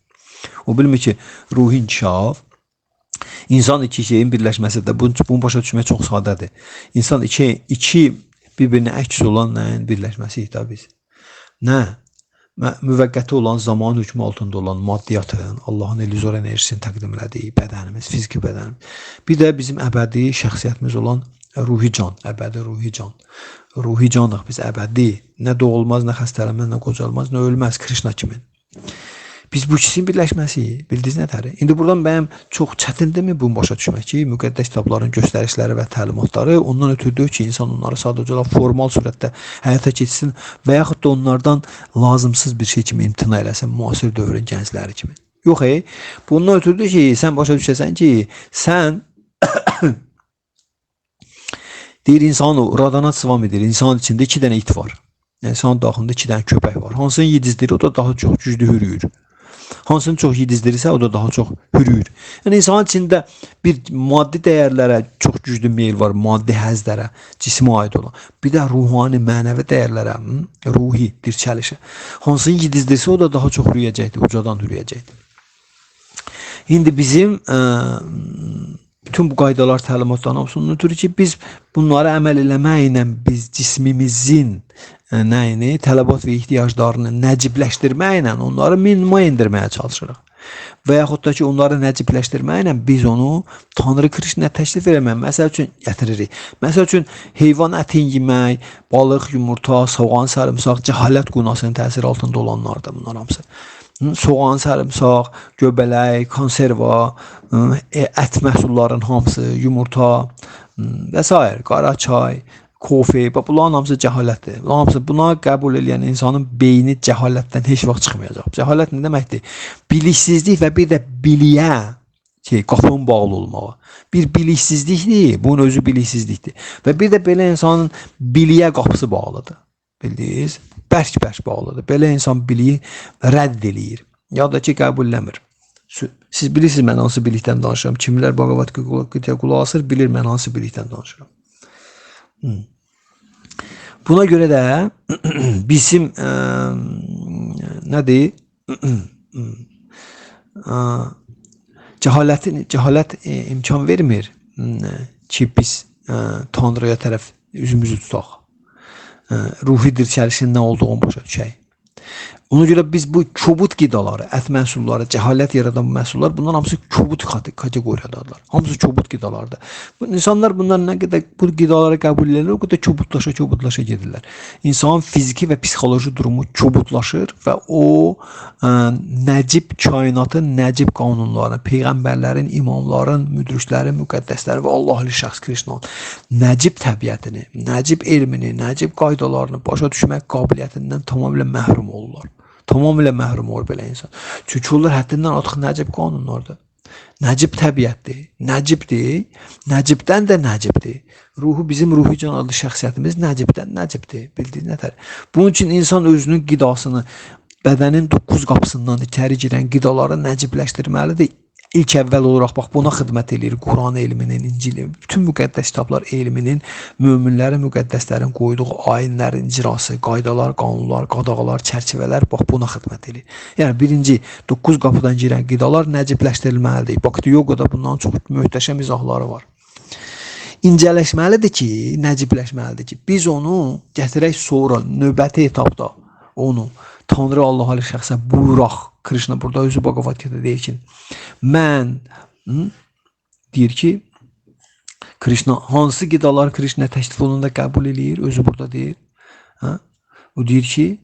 O bilmir ki, ruhi inkişaf insan iki şeyin birləşməsidir. Bunu başa düşmək çox sadədir. İnsan iki bir-birinə əks olan nəyin birləşməsiyik da biz. Nə? Müvəqqəti olan zaman hükmü altında olan maddiyyatın, Allahın illüzor enerjisini təqdim elədiyi bədənimiz, fiziki bədənimiz. Bir də bizim əbədi şəxsiyyətimiz olan ruhi can, əbədi ruhi can. Ruhi canıq biz əbədi. Nə doğulmaz, nə xəstələnməz, nə qocalmaz, nə ölməz Krishna kimi. Biz bu ikisinin birləşməsiyik, bildiniz nətəri? İndi buradan mənim çox çətindirmi bunu başa düşmək ki, müqəddəs kitabların göstərişləri və təlimatları ondan ötürdür ki, insan onları sadəcə olaraq formal surətdə həyata keçsin və yaxud da onlardan lazımsız bir şey kimi imtina eləsin, müasir dövrün gəncləri kimi. Yox, bundan ötürdür ki, sən başa düşəsən ki, sən deyir, insan radanat sıvam edir, insanın içində 2 dənə it var. İnsanın daxilində 2 dənə köpək var. Hansını yedizdirir, o da daha çox güclü hürüyür. Hansını çox yedizdirirsə, o da daha çox hürüyür. Yəni, insanın içində bir maddi dəyərlərə çox güclü meyil var, maddi həzlərə, cismə aid olan. Bir də ruhani, mənəvi dəyərlərə, ruhi, dirçəlişə. Hansını yedizdirsə, o da daha çox hürüyəcəkdir, ucadan hürüyəcəkdir. İndi bizim bütün bu qaydalar, təlimatların hamısının ötürü ki, biz bunları əməl eləməklə biz cismimizin nəyini, tələbat və ehtiyaclarını nəcibləşdirməklə onları minimuma indirməyə çalışırıq. Və yaxud da ki, onları nəcibləşdirməklə biz onu Tanrı Krişnə təklif eləmək, məsəl üçün gətiririk. Məsəl üçün, heyvan ətin yemək, balıq, yumurta, soğan, sarımsaq, cəhalət qunasının təsiri altında olanlardır bunlar hamısı. Soğan, sarımsaq, göbələk, konserva, ət məhsulların hamısı, yumurta və s. qara çay, kofe, bunların hamısı cəhalətdir. Bunların hamısı buna qəbul edən insanın beyni cəhalətdən heç vaxt çıxmayacaq. Cəhalət nə deməkdir? Biliksizlik və bir də biliyə qapının bağlı olmağı. Bir biliksizlikdir, bunun özü biliksizlikdir. Və bir də belə insanın biliyə qapısı bağlıdır. Bildiniz? Bərk-bərk bağlıdır. Belə insan biliyi rədd eləyir. Ya da ki, qəbulləmir. Siz bilirsiniz mən hansı bilikdən danışıram. Kimlər Bhagavad Gita'ya qulaq asır, bilir mən hansı bilikdən danışıram. Buna görə də bizim nədir? Cəhalət imkan vermir ki, biz Tanrıya tərəf üzümüzü tutaq. Ruhi dirçəlişin nə olduğunu başa düşək. Ona görə biz bu kobud qidaları, ət məhsulları, cəhalət yaradan məhsullar, bunlar hamısı kobud kateqoriyadadılar. Hamısı kobud qidalardır. İnsanlar bunlar nə qədər bu qidaları qəbul edirlər, o qədər kobudlaşa gedirlər. İnsanın fiziki və psixoloji durumu kobudlaşır və o nəcib kainatın nəcib qanunlarını, peyğəmbərlərin, imamların, müdriklərin, müqəddəslərin və Allahlı şəxs Krişnanın nəcib təbiətini, nəcib elmini, nəcib qaydalarını başa düşmək qabiliyyətindən tamamilə məhrum olurlar. Tamamilə məhrum olur belə insan. Çünki onlar həddindən artıq nəcib qanunlardır. Nəcib təbiətdir, nəcibdir, nəcibdən də nəcibdir. Bizim ruhi can adlı şəxsiyyətimiz nəcibdən nəcibdir, bildiyiniz nətər. Bunun üçün insan özünün qidasını, bədənin 9 qapısından içəri girən qidaları nəcibləşdirməlidir. İlk əvvəl olaraq bax buna xidmət eləyir Quran elminin, İncil, bütün müqəddəs kitablar elminin, möminlərin, müqəddəslərin qoyduğu ayinlərin icrası, qaydalar, qanunlar, qadağalar, çərçivələr bax buna xidmət eləyir. Yəni birinci 9 qapıdan girən qidalar nəcibləşdirilməlidir. Bhakti Yogada bundan çox möhtəşəm izahları var. İncələşməlidir ki, nəcibləşməlidir ki, biz onu gətirək sonra növbəti etapda onu Tanrı Allah'lı şəxsə buyuraq. Krishna burada özü Bhagavad Gita deyir ki, mən deyir ki, Krishna hansı qidalar Krishna təklif olunanda qəbul eləyir, özü burada deyir. O deyir ki,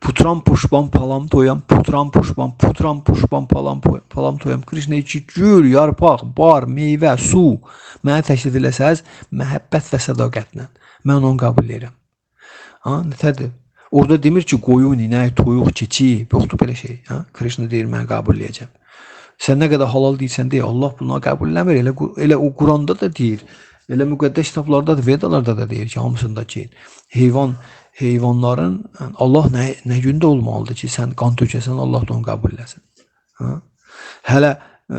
putram pushpam palam toyam, putram pushpam palam toyam. Krishna deyir ki, gül, yarpaq, bar, meyvə, su mənə təklif eləsəz, məhəbbət və sədaqətlə mən onu qəbul edirəm. Nətədir? Orada demir ki, qoyun, inək, toyuq, keçi, yoxdur belə şey. Krishna deyir, mən qəbul eləyəcəm. Sən nə qədər halal deyirsən deyə, Allah bunu qəbul eləmir. Elə o Quranda da deyir, elə müqəddəs kitablarda da, Vedalarda da deyir ki, hamısında ki, heyvanların, Allah nə gündə olmalıdır ki, sən qan tökəsən, Allah da onu qəbul eləsin. Hələ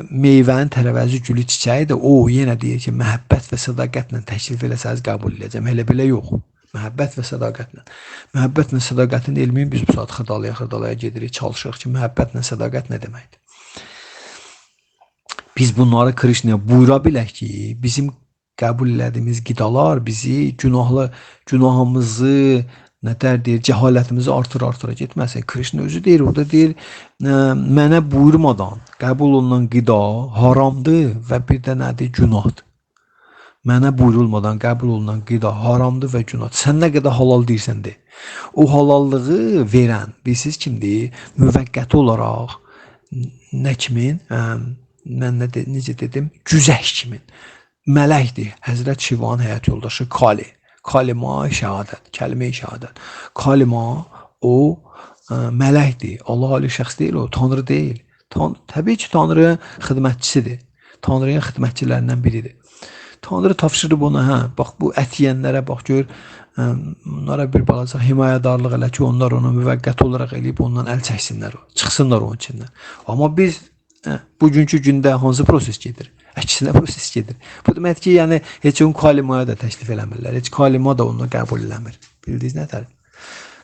meyvənin tərəvəzi, gülü, çiçəyi də o yenə deyir ki, məhəbbət və sədaqətlə təklif eləsəz qəbul eləyəcəm. Elə belə yox. Məhəbbət və sədaqətlə. Məhəbbət və sədaqətin elmini biz bu saat xırdalaya gedirik, çalışırıq ki, məhəbbətlə sədaqət nə deməkdir? Biz bunları Krishnaya buyura bilək ki, bizim qəbul elədiyimiz qidalar bizi günahımızı, nətər deyir, cəhalətimizi artıra getməsin. Krishna özü deyir, orada deyir, mənə buyurmadan qəbul olunan qida haramdır və bir də nədir, günahdır. Mənə buyurulmadan qəbul olunan qida haramdır və günahdır. Sən nə qədər halal deyirsən de. O halallığı verən, bilirsiniz kimdir? Müvəqqəti olaraq nə kimin? Mən necə dedim? Güzəş kimin? Mələkdir. Həzrət Şivanın həyat yoldaşı Kali. Kalima şəhadət, kəlmə-i şəhadət. Kalima o mələkdir. Allah ali şəxs deyil o, Tanrı deyil. Təbii ki, Tanrı'nın xidmətçisidir. Tanrı'nın xidmətçilərindən biridir. Tanrı tapşırıb ona, bax bu ət yeyənlərə bax gör, onlara bir balaca himayədarlıq elə ki, onlar onu müvəqqəti olaraq eləyib ondan əl çəksinlər, çıxsınlar onun içindən. Amma biz bugünkü gündə hansı proses gedir? Əksinə proses gedir. Bu demək ki, yəni heç onun kalimaya da təklif eləmirlər, heç kalima da onu qəbul eləmir. Bildiniz nətər?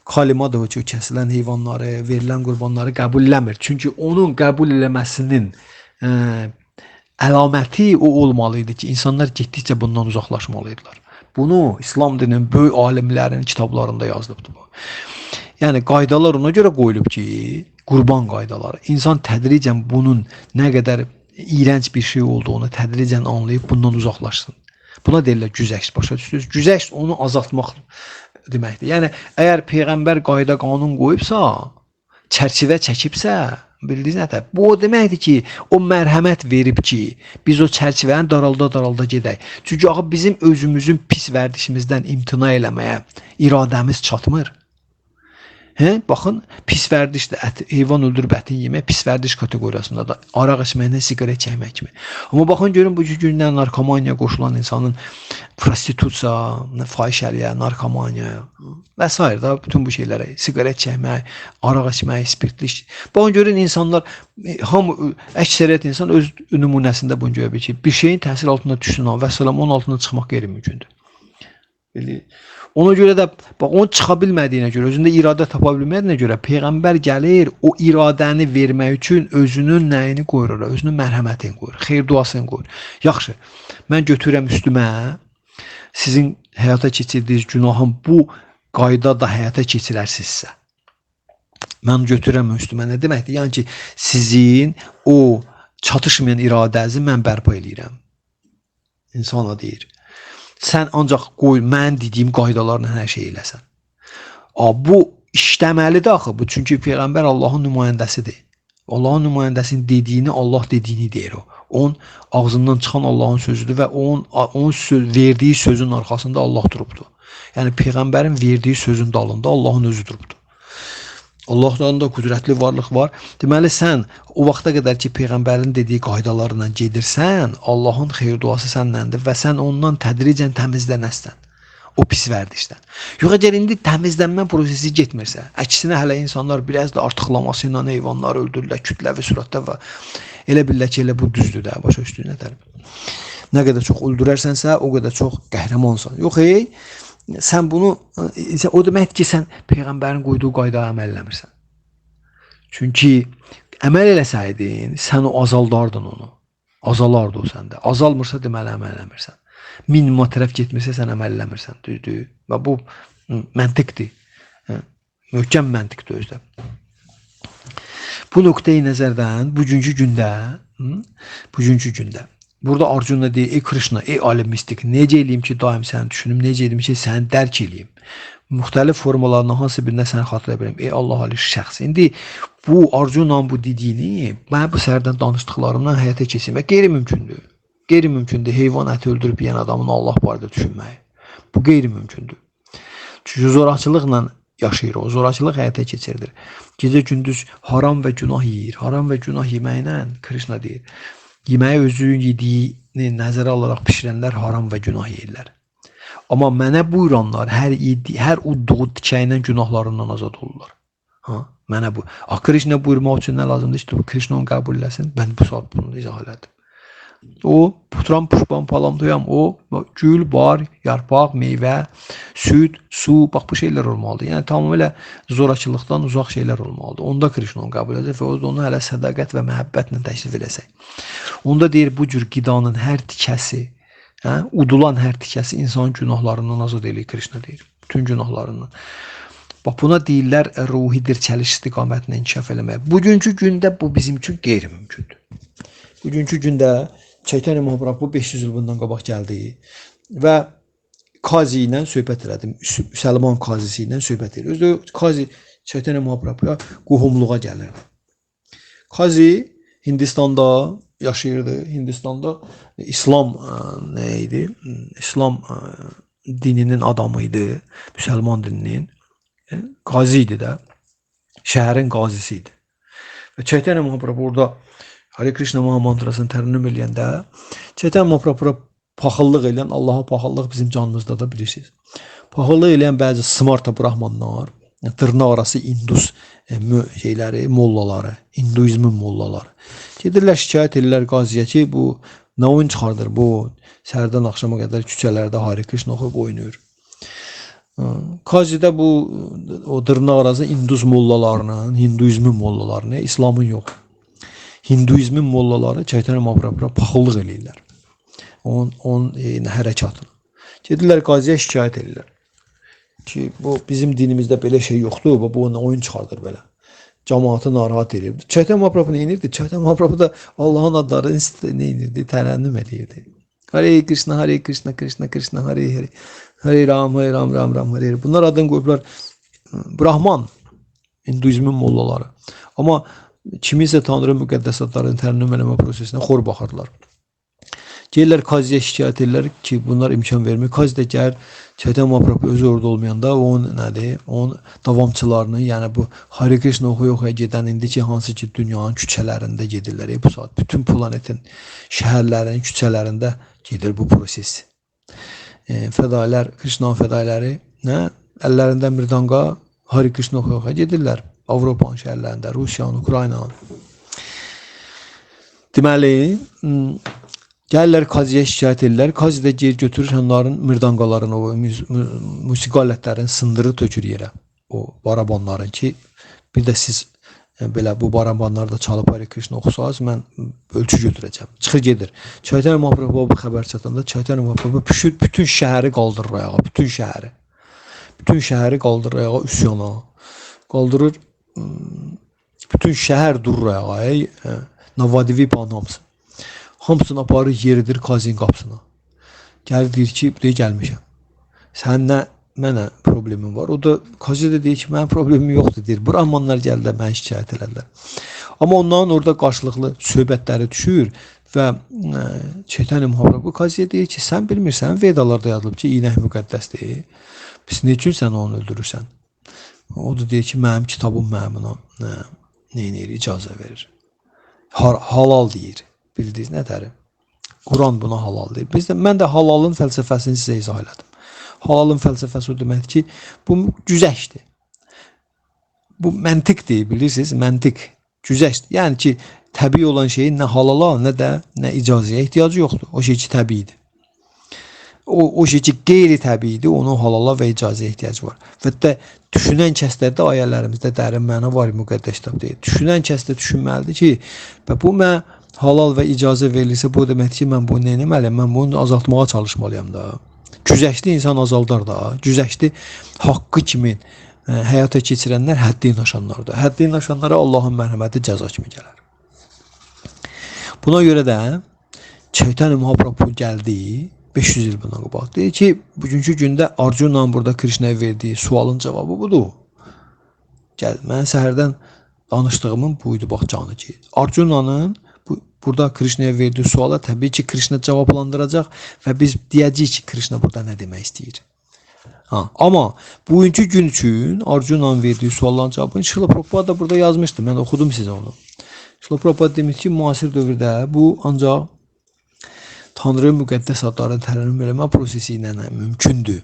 Kalima da o ki, kəsilən heyvanları, verilən qurbanları qəbul eləmir. Çünki onun qəbul eləməsinin əlaməti o olmalıydı ki, insanlar getdikcə bundan uzaqlaşmalıydılar. Bunu İslam dininin böyük alimlərinin kitablarında yazılıbdır bu. Yəni qaydalar ona görə qoyulub ki, qurban qaydaları. İnsan tədricən bunun nə qədər iğrənc bir şey olduğunu tədricən anlayıb bundan uzaqlaşsın. Buna deyirlər güzəşt, başa düşdünüz? Güzəşt onu azaltmaq deməkdir. Yəni əgər peyğəmbər qayda qanun qoyubsa, çərçivə çəkibsə, bildiniz nə? Bu o deməkdir ki, o mərhəmət verib ki, biz o çərçivəni daralda gedək. Çünki axı bizim özümüzün pis vərdişimizdən imtina eləməyə iradəmiz çatmır. Baxın, pis vərdişdir. Heyvan öldürüb ətin yemək pis vərdiş kateqoriyasında da. Araq içməklə, siqaret çəkmək kimi. Amma baxın, görün bu gündən narkomaniya qoşulan insanın prostitusiya, fahişəliyə, narkomaniya və s. da bütün bu şeylərə, siqaret çəkmək, araq içmək, spirtli. Baxın, görün insanlar, hamı, əksəriyyət insan öz nümunəsində bunu görə bilir ki, bir şeyin təsir altında düşsün və s. onun altında çıxmaq qeyri-mümkündür. Ona görə də, bax, onu çıxa bilmədiyinə görə, özündə iradə tapa bilmədiyinə görə Peyğəmbər gəlir, o iradəni vermək üçün özünün nəyini qoyur, özünün mərhəmətini qoyur, xeyir duasını qoyur. Yaxşı, mən götürürəm üstümə, sizin həyata keçirdiyiniz günahın bu qayda da həyata keçirərsinizsə. Mən götürürəm üstümə, nə deməkdir? Yəni ki, sizin o çatışmayan iradənizi mən bərpa edirəm. İnsana deyir. Sən ancaq qoy, mən dediyim qaydalarla hər şey eləsən. Bu işləməlidir axı bu. Çünki Peyğəmbər Allahın nümayəndəsidir. Allahın nümayəndəsinin dediyini Allah dediyini deyir o. Onun ağzından çıxan Allahın sözüdür və onun verdiyi sözün arxasında Allah durubdur. Yəni Peyğəmbərin verdiyi sözün dalında Allahın özü durubdur. Allahdan da qüdrətli varlıq var. Deməli, sən o vaxta qədər ki, Peyğəmbərin dediyi qaydalarla gedirsən, Allahın xeyir duası səndəndir və sən ondan tədricən təmizlənəsən. O pis vərdişdən. Yox, əgər indi təmizlənmə prosesi getmirsə, əksinə hələ insanlar biraz da artıqlaması ilə heyvanları öldürürlər, kütləvi sürətdə və elə bilirlər ki, elə bu düzdür də, başa düşdüyünə tərəf. Nə qədər çox öldürərsənsə, o qədər çox qəhrəmansan. Yox, sən bunu, o deməkdir ki, sən Peyğəmbərin qoyduğu qaydaya əməl eləmirsən. Çünki əməl eləsəydin, sən o azaldardın onu. Azalardı o səndə. Azalmırsa deməli əməl eləmirsən. Minimuma tərəf getmirsə sən əməl eləmirsən. Düzdür. Və bu məntiqdir. Möhkəm məntiqdir özdə. Bu nöqteyi nəzərdən bugünkü gündə burada Arjuna deyir, ey Krishna, ey alim mistik, necə eləyim ki, daim səni düşünüm, necə eləyim ki, səni dərk eləyim. Müxtəlif formalarından hansı birində səni xatırlaya biləm. Ey Allah Ali şəxs. İndi bu Arjuna'nın bu dediyini mən bu səhərdən danışdıqlarımdan həyata keçirmək qeyri-mümkündür. Qeyri-mümkündür. Heyvan əti öldürüb yeyən adamın Allah barədə düşünmək. Bu qeyri-mümkündür. Çünki zorakılıqla yaşayır o. Zorakılıq həyata keçirilir. Gecə-gündüz haram və günah yeyir. Haram və günah yeməklə Krishna deyir. Yeməyi özünün yediyini nəzərə alaraq pişirənlər haram və günah yeyirlər. Amma mənə buyuranlar hər udduğu tikəylə günahlarından azad olurlar. Mənə bu. Krishna buyurmaq üçün nə lazımdır? İşte bu Krishna onu qəbul eləsin. Mən bu saat bunu izah elədim. O, putram, puşpan, palamdoyam, o, gül, bar, yarpaq, meyvə, süd, su, bax bu şeylər olmalıdır. Yəni tamamilə zorakılıqdan uzaq şeylər olmalıdır. Onda Krishna onu qəbul edəcək və onu hələ sədaqət və məhəbbətlə təşrif eləsək. Onda deyir, bu cür qidanın hər tikəsi, udulan hər tikəsi insanın günahlarından azad eləyir, Krishna deyir. Bütün günahlarından. Bax, buna deyirlər, ruhi dirçəliş istiqamətlə inkişaf eləmək. Bugünkü gündə bu bizim üçün qeyri-mümkündür. Bugünkü gündə Çeytanya Mahaprabhu 500 il bundan qabaq gəldi və Qazi ilə söhbət elədim. Müsəlman qazisi ilə söhbət edir. Özü Qazi Çeytanya Mahaprabhuya qohumluğa gəlirdi. Qazi Hindistanda yaşayırdı. Hindistanda İslam neydi? İslam dininin adamıydı. Müsəlman dininin. Qazi idi də. Şəhərin qazisi idi. Və Çeytanya Mahaprabhu orada Hare Krishna Maha mantrasını tərənnüm eləyəndə Çeytanya Mahaprabhuya paxıllıq eləyən, Allaha paxıllıq bizim canımızda da bilirsiniz. Paxıllıq eləyən bəzi Smarta Brahmanlar, dırnaq arası İndus şeyləri, mollaları, Hinduizmin mollaları. Gedirlər şikayət edirlər Qaziyə ki, bu nə oyun çıxardır bu, səhərdən axşama qədər küçələrdə Hare Krishna oxuyub oynayır. Qazidə bu o dırnaq arası İndus mollalarının, Hinduizmin mollalarını, İslamın yox. Hinduizmin mollaları Çeytanya Mahaprabhuya paxıllıq eləyirlər. Onun hərəkatını. Gedirlər Qaziyə şikayət edirlər. Ki, bu bizim dinimizdə belə şey yoxdur, bu oyun çıxardır belə. cemaatı narahat edirdi. Çaytan Mahaprabhu ne edirdi? Çaytan Mahaprabhu da Allah'ın adlarını ne edirdi? Tərənnüm edirdi. Hare Krishna, Hare Krishna, Krishna Krishna, Hare Hare. Hare Ram, Hare Ram, Ram Ram, Hare Hare. Bunlar adını qoyublar Brahman, Hinduizmin mollaları. Amma kimisə Tanrı müqəddəsatlarını tərənnüm eləmə prosesinə xor baxarlar. Gəlirlər Qaziyə şikayət edirlər ki, bunlar imkan vermir. Qazi də gəlir, Çaytan Mahaprabhu özü orada olmayanda onun nədir? Onun davamçılarını, yəni bu Hare Krishna oxuya gedən indiki hansı ki dünyanın küçələrində gedirlər. Bu saat bütün planetin şəhərlərinin küçələrində gedir bu proses. Fədailər, Krishna fədailəri nə? Əllərində mridanga Hare Krishna oxuya gedirlər. Avropanın şəhərlərində, Rusiyanın, Ukraynanın. Deməli, gəlirlər Qaziyə şikayət edirlər. Qazi də geri götürür onların mırdanqalarını, o musiqi alətlərini sındırır, tökür yerə. O barabanların ki, bir də siz belə bu barabanları da çalıb Hare Krishna oxusanız, mən ölçü götürəcəm. Çıxır gedir. Çaytan Mahaprabhu bu xəbər çatanda Çaytan Mahaprabhu bütün şəhəri qaldırır ayağa, bütün şəhəri. Bütün şəhəri qaldırır ayağa, üsyana. Qaldırır, bütün şəhər durur ayağa, Navadivipan hamısı. Hamısını aparır, yeridir Qazinin qapısına. Gəlir deyir ki, buraya gəlmişəm. Səninlə mənə problemim var. O da Qazi də deyir ki, mənim problemim yoxdur deyir. Brahmanlar gəldilər, mənə şikayət elədilər. Amma onların orada qarşılıqlı söhbətləri düşür və Çaytan Mahaprabhu Qaziyə deyir ki, sən bilmirsən, Vedalarda yazılıb ki, inək müqəddəsdir. Biz ne üçün sən onu öldürürsən? O da deyir ki, mənim kitabım mənə buna icazə verir. Halal deyir. Bildiniz nətəri? Quran buna halal deyir. Mən də halalın fəlsəfəsini sizə izah elədim. Halalın fəlsəfəsi o deməkdir ki, bu güzəşdir. Bu məntiqdir, bilirsiniz? Məntiq, güzəşdir. Yəni ki, təbii olan şeyin nə halala, nə icazəyə ehtiyacı yoxdur. O şey ki, təbiidir. O şey ki, qeyri-təbiidir, onun halala və icazəyə ehtiyacı var. Və də düşünən kəslərdə ayələrimizdə dərin məna var, müqəddəs kitab deyir. Düşünən kəsdə düşünməlidir ki, bu mən halal və icazə verilirsə, bu deməkdir ki, mən bunu nə etməliyəm? Mən bunu azaltmağa çalışmalıyam da. Güzəşli insan azaldar da. Güzəşli haqqı kimi həyata keçirənlər həddini aşanlardır. Həddini aşanlara Allahın mərhəməti cəza kimi gələr. Buna görə də Çaytan Mahaprabhu gəldi, 500 il bundan qabaq. Deyir ki, bugünkü gündə Arjuna'nın burada Krishnaya verdiyi sualın cavabı budur. Gəl, mən səhərdən danışdığımın buydu, bax canı ki. Arjuna'nın burada Krishnaya verdiyi suala təbii ki, Krishna cavablandıracaq və biz deyəcəyik ki, Krishna burada nə demək istəyir. Amma bugünkü gün üçün Arjuna'nın verdiyi sualların cavabını Şrila Prabhupada da burada yazmışdı. Mən oxudum sizə onu. Şrila Prabhupada demiş ki, müasir dövrdə bu ancaq Tanrı müqəddəs adları tərənnüm eləmə prosesi ilə mümkündür.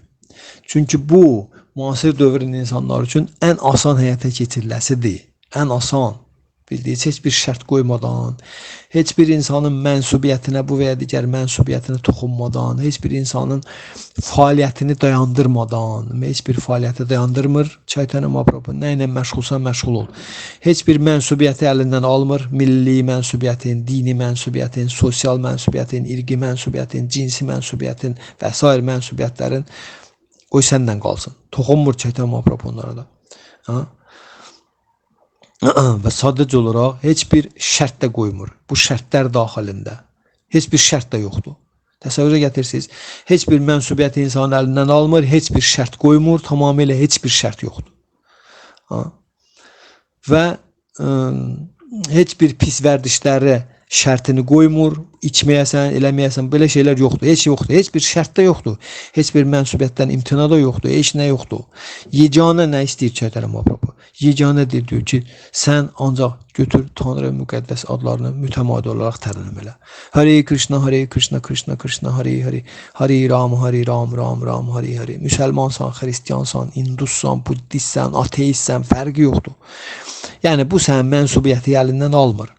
Çünki bu müasir dövrün insanlar üçün ən asan həyata keçiriləsidir. Ən asan. Bildiğiniz heç bir şərt qoymadan, heç bir insanın mənsubiyyətinə bu və ya digər mənsubiyyətinə toxunmadan, heç bir insanın fəaliyyətini dayandırmadan, heç bir fəaliyyəti dayandırmır. Çaytan Mahaprabhu nə ilə məşğulsan məşğul ol. Heç bir mənsubiyyəti əlindən almır. Milli mənsubiyyətin, dini mənsubiyyətin, sosial mənsubiyyətin, irqi mənsubiyyətin, cinsi mənsubiyyətin və s. mənsubiyyətlərin qoy səndən qalsın. Toxunmur Çaytan Mahaprabhu onlara da. Və sadəcə olaraq heç bir şərt də qoymur. Bu şərtlər daxilində. Heç bir şərt də yoxdur. Təsəvvürə gətirsiniz. Heç bir mənsubiyyət insanın əlindən almır, heç bir şərt qoymur, tamamilə heç bir şərt yoxdur. Və heç bir pis vərdişləri şərtini qoymur, içməyəsən, eləməyəsən, belə şeylər yoxdur. Heç yoxdur. Heç bir şərt də yoxdur. Heç bir mənsubiyyətdən imtina da yoxdur. Heç nə yoxdur. Yeganə nə istəyir Çaytan Mahaprabhu? Yeganə diyor ki, sən ancaq götür Tanrı müqəddəs adlarını mütəmadi olaraq tərənnüm elə. Hare Krishna, Hare Krishna, Krishna Krishna, Hare Hare, Hare Ram, Hare Ram, Ram Ram, Hare Hare. Müsəlmansan, xristiansan, hindussan, buddistsən, ateistsən, fərqi yoxdur. Yəni bu sənin mənsubiyyəti əlindən almır.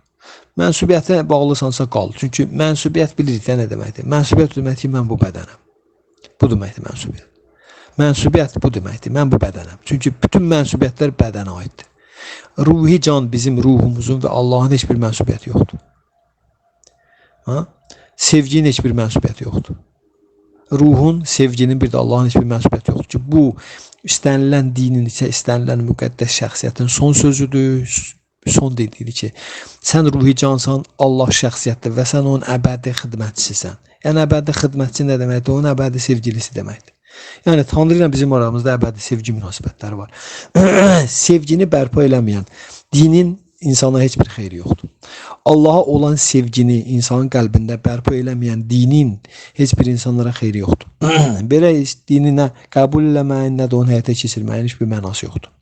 Mənsubiyyətə bağlısansa qal. Çünki mənsubiyyət bilirik də nə deməkdir. Mənsubiyyət deməkdir ki, mən bu bədənəm. Bu deməkdir mənsubiyyət. Mənsubiyyət bu deməkdir, mən bu bədənəm. Çünki bütün mənsubiyyətlər bədənə aiddir. Ruhi can bizim ruhumuzun və Allahın heç bir mənsubiyyəti yoxdur. Sevginin heç bir mənsubiyyəti yoxdur. Ruhun, sevginin bir də Allahın heç bir mənsubiyyəti yoxdur ki, bu istənilən dinin isə istənilən müqəddəs şəxsiyyətin son sözüdür. Son dediği ki, sən ruhi cansan, Allah şəxsiyyətdir və sən onun əbədi xidmətçisisən. Yəni əbədi xidmətçi nə deməkdir? Onun əbədi sevgilisi deməkdir. Yəni Tanrı ilə bizim aramızda əbədi sevgi münasibətləri var. Sevgini bərpa eləməyən dinin insana heç bir xeyri yoxdur. Allaha olan sevgini insanın qəlbində bərpa eləməyən dinin heç bir insanlara xeyri yoxdur. Belə dininə qəbul eləməyin, nə də onu həyata keçirməyin heç bir mənası yoxdur.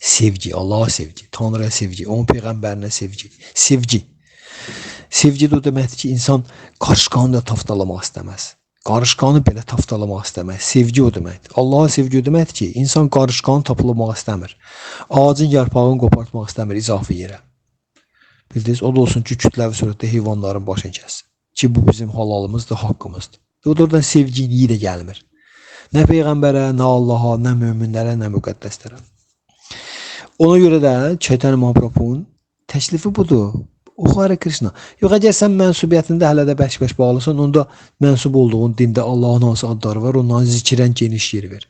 Sevgi, Allah'a sevgi, Tanrı'ya sevgi, onun peygamberine sevgi. Sevgi. Sevgi de o deməkdir ki, insan qarışqanı da taftalamaq istəməz. Qarışqanı belə taftalamaq istəməz. Sevgi o deməkdir. Allah'a sevgi o deməkdir ki, insan qarışqanı tapılamaq istəmir. Ağacın yarpağını qopartmaq istəmir izafi yerə. Bildiniz, o da olsun ki, kütləvi surətdə heyvanların başını kəssin. Ki, bu bizim halalımızdır, haqqımızdır. O da oradan sevgi iyi də gəlmir. Nə peyğəmbərə, nə Allaha, nə möminlərə, nə müqəddəslərə. Ona görə də Çaytanya Mahaprabhu'nun təklifi budur. O Hare Krishna. Yox, əgər sən mənsubiyyətində hələ də bəş-bəş bağlısan, onda mənsub olduğun dində Allahın hansı adları var, onların zikirən geniş yeri ver.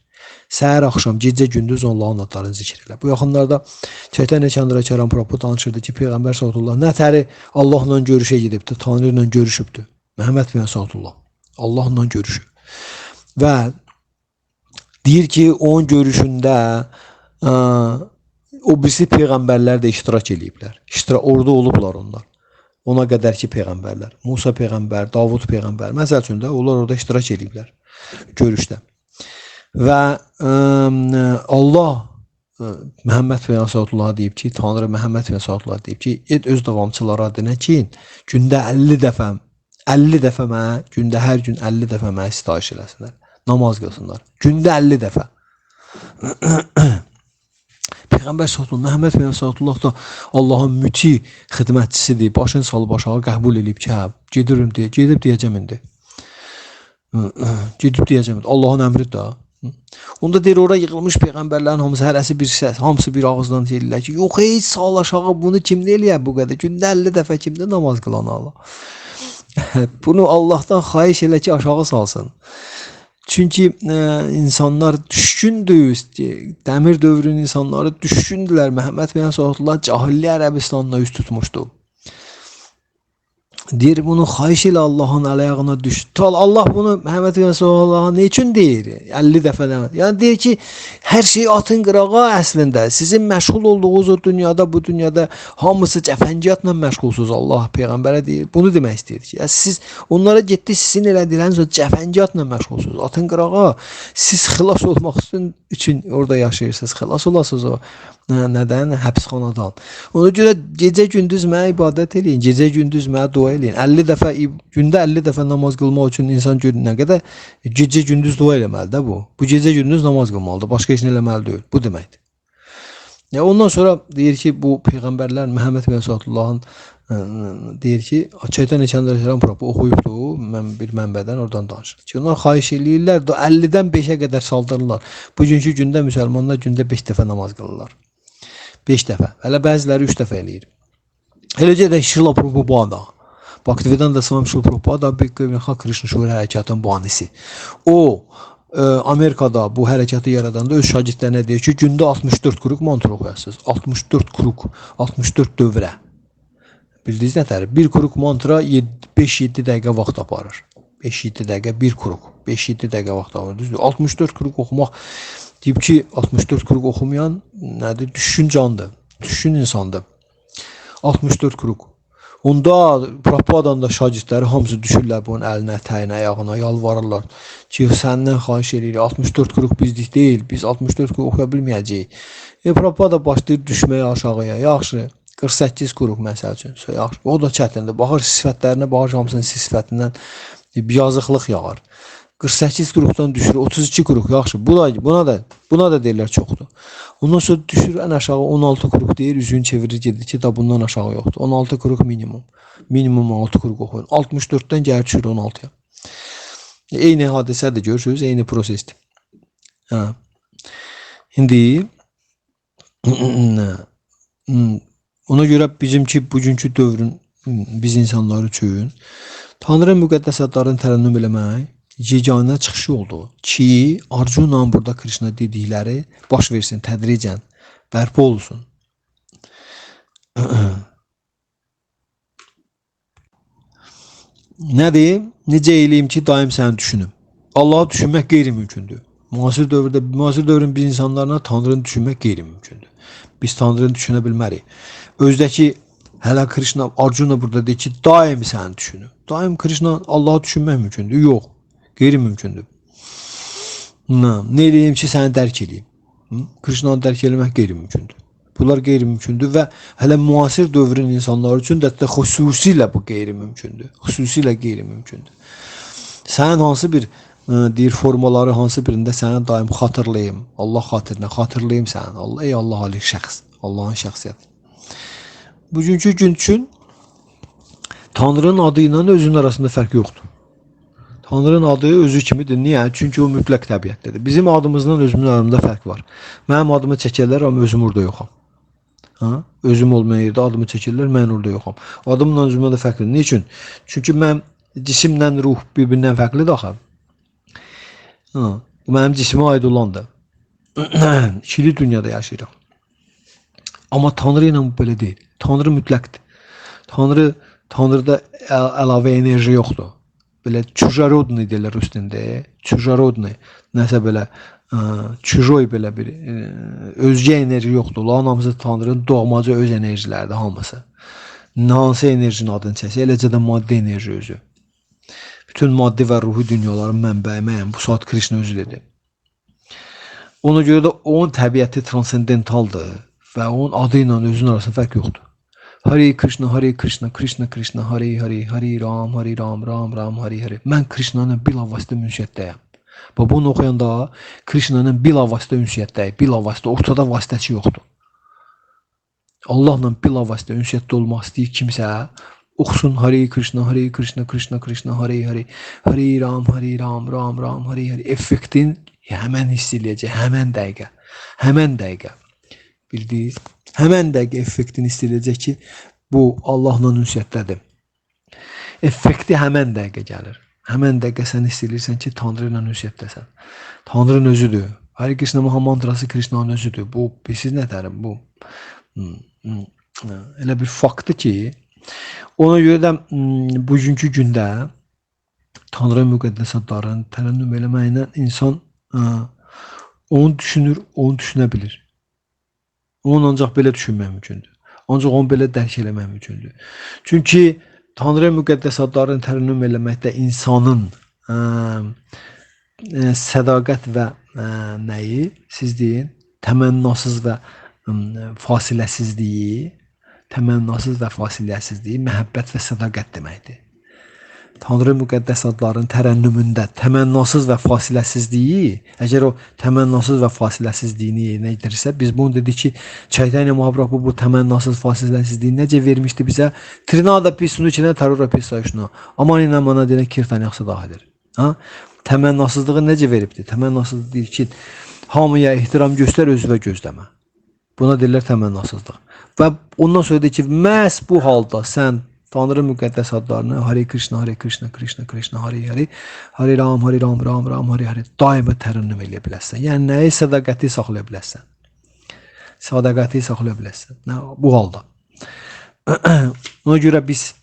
Səhər, axşam, gecə, gündüz Allahın adlarını zikir elə. Bu yaxınlarda Çaytanya Chandracharan Prabhu danışırdı ki, Peyğəmbər sallallahu nətəri Allahla görüşə gedibdi, Tanrı ilə görüşübdü. Məhəmməd bin sallallahu Allahla görüşüb. Və deyir ki, onun görüşündə o birisi peyğəmbərlər də iştirak eləyiblər. Orada olublar onlar. Ona qədər ki peyğəmbərlər. Musa peyğəmbər, Davud peyğəmbər. Məsəl üçün də onlar orada iştirak eləyiblər görüşdə. Və Allah Məhəmməd Peyğəmbər deyib ki, Tanrı Məhəmməd Peyğəmbər deyib ki, et öz davamçılara denə ki, gündə 50 dəfə mənə, gündə hər gün 50 dəfə mənə sitayiş eləsinlər. Namaz qılsınlar. Gündə 50 dəfə. Peyğəmbər sallallahu Məhəmməd Peyğəmbər da Allahın müti xidmətçisidir. Başını salıb aşağı qəbul edib ki, hə, gedirəm deyə, gedib deyəcəm indi. Gedib deyəcəm indi. Allahın əmridir də. Onda deyir, ora yığılmış peyğəmbərlərin hamısı hərəsi bir səs, hamısı bir ağızdan deyirlər ki, yox, heç sal aşağı bunu kim eləyər bu qədər? Gündə 50 dəfə kimdə namaz qılan Allah? Bunu Allah'tan xahiş elə ki, aşağı salsın. Çünkü insanlar düşkündür. Dəmir dövrünün insanları düşkündülər. Məhəmməd Peyğəmbər cahilli Ərəbistanla üst tutmuşdu. Deyir, bunu xahiş elə Allahın əleyhına düş. Allah bunu Məhəmməd Peyğəmbərə ne üçün deyir? 50 dəfə demək. Yəni deyir ki, hər şey atın qırağa əslində. Sizin məşğul olduğunuz o dünyada, bu dünyada hamısı cəfəngiyatla məşğulsuz. Allah Peyğəmbərə deyir. Bunu demək istəyir ki, siz onlara getdi, sizin elədiyiniz o cəfəngiyatla məşğulsuz. Atın qırağa. Siz xilas olmaq üçün orada yaşayırsınız. Xilas olasınız o nədən? Həbsxanadan. Ona görə gecə gündüz mənə ibadət eləyin. Gecə gündüz mənə dua eləyin. 50 dəfə gündə 50 dəfə namaz qılmaq üçün insan nə qədər gecə gündüz dua eləməlidir də bu. Bu gecə gündüz namaz qılmalıdır. Başqa heç nə eləməli deyil. Bu deməkdir. Ya ondan sonra deyir ki, bu peyğəmbərlər Məhəmməd Peyğəmbərin deyir ki, Çaytanya Chandracharan Prabhu oxuyubdu. Mən bir mənbədən oradan danışır ki, onlar xahiş eləyirlər, 50-dən 5-ə qədər saldırırlar. Bugünkü gündə müsəlmanlar gündə 5 dəfə namaz qılırlar. 5 dəfə. Hələ bəziləri 3 dəfə eləyir. Eləcə də Şrila Prabhupada. Bhaktivedanta Swami Şrila Prabhupada Hare Krishna Şura hərəkatının banisi. O Amerikada bu hərəkatı yaradanda öz şagirdlərinə deyir ki, gündə 64 qrup mantra oxuyasınız. 64 qrup, 64 dövrə. Bildiniz nətər? Bir qrup mantra 5-7 dəqiqə vaxt aparır. 5-7 dəqiqə bir qrup. 5-7 dəqiqə vaxt aparır. Düzdür? 64 qrup oxumaq deyib ki, 64 qrup oxumayan nədir? Düşkün candır. Düşkün insandır. 64 qrup. Onda Prabhupadan da şagirdləri hamısı düşürlər bunun əlinə, təyinə, ayağına, yalvarırlar ki, səndən xahiş edirik, 64 qrup bizlik deyil, biz 64 qrup oxuya bilməyəcəyik. Prabhupada başlayır düşməyə aşağıya, yaxşı, 48 qrup məsəl üçün, yaxşı, o da çətindir, baxır sifətlərinə, baxır hamısının sifətindən bir yazıqlıq yağar. 48 qrupdan düşür, 32 qrup, yaxşı, buna da deyirlər çoxdur. Ondan sonra düşür ən aşağı 16 qrup deyir, üzünü çevirir, gedir ki, da bundan aşağı yoxdur. 16 qrup minimum. Minimum 6 qrup oxuyun. 64-dən gəlir düşür 16-ya. Eyni hadisədir, görürsünüz, eyni prosesdir. İndi ona görə bizimki bugünkü dövrün biz insanlar üçün Tanrı müqəddəs adlarını tərənnüm eləmək, yeganə çıxışı oldu ki, Arjuna burada Krishna dedikləri baş versin, tədricən bərpa olsun. Nədir? Necə eləyim ki, daim səni düşünüm. Allahı düşünmək qeyri-mümkündür. Müasir dövrün biz insanlarına Tanrını düşünmək qeyri-mümkündür. Biz Tanrını düşünə bilmərik. Özdəki hələ Krishna, Arjuna burada deyir ki, daim səni düşünüm. Daim Krishna, Allahı düşünmək mümkündür. Yox, qeyri-mümkündür. Ne eləyim ki, səni dərk eləyim. Krishnanı dərk eləmək qeyri-mümkündür. Bunlar qeyri-mümkündür və hələ müasir dövrün insanları üçün də xüsusilə bu qeyri-mümkündür. Xüsusilə qeyri-mümkündür. Sənin hansı bir deyir formaları hansı birində səni daim xatırlayım. Allah xatirinə xatırlayım səni. Allah, ey Allah ali şəxs, Allahın şəxsiyyəti. Bugünkü gün üçün Tanrının adı ilə özünün arasında fərq yoxdur. Tanrının adı özü kimidir. Niyə? Çünki o mütləq təbiətlidir. Bizim adımızdan özümün aramında fərq var. Mənim adımı çəkirlər, amma özüm orada yoxam. Özüm olmayan yerdə adımı çəkirlər, mən orada yoxam. Adımla özümə də fərqlidir. Niçin? Çünki mən cisimlə ruh bir-birindən fərqlidir axı. Bu mənim cisimə aid olandır. İkili dünyada yaşayırıq. Amma Tanrı ilə bu belə deyil. Tanrı mütləqdir. Tanrıda əlavə enerji yoxdur. Belə çujarodni deyirlər rus dilində. Çujarodni. Nəsə belə çujoy belə bir özgə enerji yoxdur. Onların hamısı Tanrının doğmaca öz enerjiləridir hamısı. Hansı enerjinin adını çəksə, eləcə də maddi enerji özü. Bütün maddi və ruhi dünyaların mənbəyi müəyyən bu saat Krishna özüdür. Ona görə də onun təbiəti transcendentaldır və onun adı ilə özünün arasında fərq yoxdur. Hare Krishna, Hare Krishna, Krishna Krishna, Hare Hare, Hare Ram, Ram Ram, Hare Hare. Mən Krishna'nın bilavasitə ünsiyyətdəyəm. Və bunu oxuyanda Krishna'nın bilavasitə ünsiyyətdəyəm. Bilavasitə, ortada vasitəçi yoxdur. Allahla bilavasitə ünsiyyətdə olmaq istəyir kimsə, oxusun Hare Krishna, Hare Krishna, Krishna Krishna, Hare Hare, Hare Ram, Ram Ram, Hare Hare. Effektin həmən hiss eləyəcək, həmən dəqiqə. Bildiniz? Həmən dəqiqə effektini hiss eləyəcək ki, bu Allahla ünsiyyətdədir. Effekti həmən dəqiqə gəlir. Həmən dəqiqə sən hiss eləyirsən ki, Tanrı ilə ünsiyyətdəsən. Tanrının özüdür. Hare Krishna Mahamantrası Krishnanın özüdür. Bu, siz nədərim bu? Elə bir faktdır ki, ona görə də bugünkü gündə Tanrı müqəddəs adlarını tərənnüm eləməklə insan onu düşünür, onu düşünə bilir. Onu ancaq belə düşünmək mümkündür. Ancaq onu belə dərk eləmək mümkündür. Çünki Tanrı müqəddəs adlarını tərənnüm eləməkdə insanın sədaqət və nəyi, siz deyin, təmənnasız və fasiləsizliyi, məhəbbət və sədaqət deməkdir. Tanrı müqəddəs adların tərənnümündə təmənnasız və fasiləsizliyi, əgər o təmənnasız və fasiləsizliyini yerinə yetirirsə, biz bunu dedik ki, Chaitanya Mahaprabhu bu təmənnasız fasiləsizliyi necə vermişdi bizə? Trinada pisunu içinə tarura pisayışına, amanina mana deyilən kirtan yaxşı dahidir. Təmənnasızlığı necə veribdi? Təmənnasızlıq deyir ki, hamıya ehtiram göstər, özünə gözləmə. Buna deyirlər təmənnasızlıq. Və ondan sonra deyir ki, məhz bu halda sən Tanrı müqəddəs adlarını Hare Krishna, Hare Krishna, Krishna Krishna, Hare Hare, Hare Ram, Ram Ram, Hare Hare daima tərənnüm eləyə bilərsən. Yəni nəyi sədaqəti saxlaya bilərsən? Sədaqəti saxlaya bilərsən. Bu halda. Ona görə biz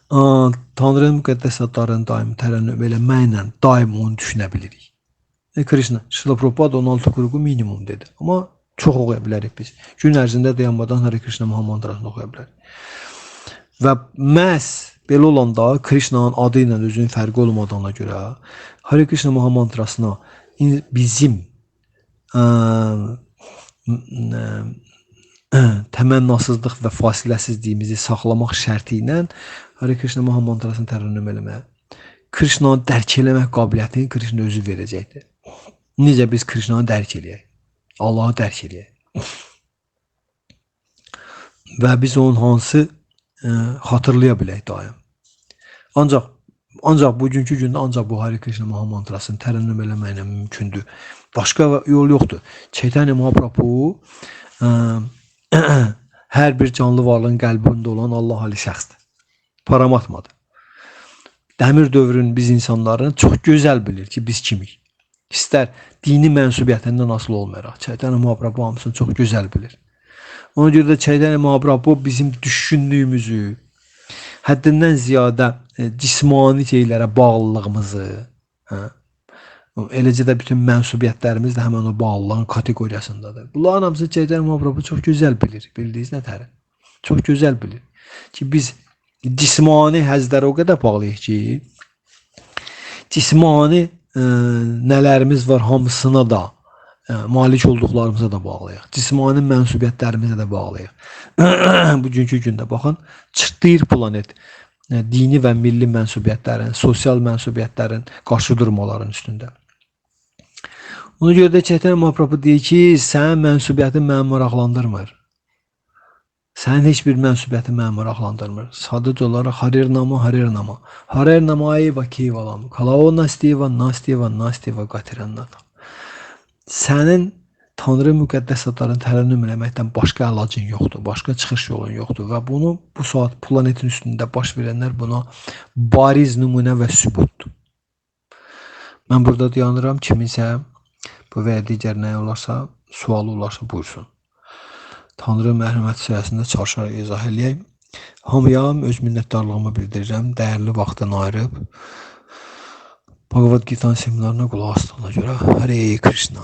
Tanrının müqəddəs adlarını daim tərənnüm eləməklə daim onu düşünə bilirik. Krishna, Şrila Prabhupada 16 qrupu minimum dedi. Amma çox oxuya bilərik biz. Gün ərzində dayanmadan Hare Krishna Mahamantrasını oxuya bilərik. Və məhz belə olanda Krishnanın adı ilə özünün fərqi olmadığına görə Hare Krishna Mahamantrasına bizim təmənnasızlıq və fasiləsizliyimizi saxlamaq şərti ilə Hare Krishna Mahamantrasını tərənnüm eləməyə, Krishnanı dərk eləmək qabiliyyətini Krishna özü verəcəkdir. Necə biz Krishnanı dərk eləyək? Allahı dərk eləyək. Və biz onun hansı xatırlaya bilək daim. Ancaq bugünkü gündə ancaq bu Hare Krishna Mahamantrasını tərənnüm eləməklə mümkündür. Başqa yol yoxdur. Chaitanya Mahaprabhu hər bir canlı varlığın qəlbində olan Allah ali şəxsdir. Paramatmadır. Dəmir dövrün biz insanlarını çox gözəl bilir ki, biz kimik. İstər dini mənsubiyyətindən asılı olmayaraq. Çaytən Mahaprabhu hamısını çox gözəl bilir. Ona görə də Çaytən Mahaprabhu bizim düşündüyümüzü, həddindən ziyadə cismani şeylərə bağlılığımızı, eləcə də bütün mənsubiyyətlərimiz də həmin o bağlılığın kateqoriyasındadır. Bunların hamısını Çaytən Mahaprabhu çox gözəl bilir. Bildiyiniz nətəri? Çox gözəl bilir ki, biz cismani həzlərə o qədər bağlıyıq ki, cismani nələrimiz var hamısına da malik olduqlarımıza da bağlıyıq. Cismani mənsubiyyətlərimizə də bağlıyıq. Bugünkü gündə baxın, çırtlayır planet dini və milli mənsubiyyətlərin, sosial mənsubiyyətlərin qarşı durmaların üstündə. Ona görə də Çaytanya Mahaprabhu deyir ki, sənin mənsubiyyətin məni maraqlandırmır. Sənin heç bir mənsubiyyətin məni maraqlandırmır. Sadəcə olaraq Harir Nama, Harir Nama. Harir Nama Eva Kevalam. Kalao Nastiva, Nastiva, Nastiva Qatirannata. Sənin Tanrı müqəddəsatlarını tərənnüm eləməkdən başqa əlacın yoxdur, başqa çıxış yolun yoxdur və bunu bu saat planetin üstündə baş verənlər buna bariz nümunə və sübutdur. Mən burada dayanıram, kiminsə bu və ya digər nə olarsa, sualı olarsa buyursun. Tanrı mərhəməti sayəsində çalışaraq izah eləyək. Hamıya öz minnətdarlığımı bildirirəm, dəyərli vaxtını ayırıb Bhagavad Gita seminarına qulaq asdığına görə. Hare Krishna.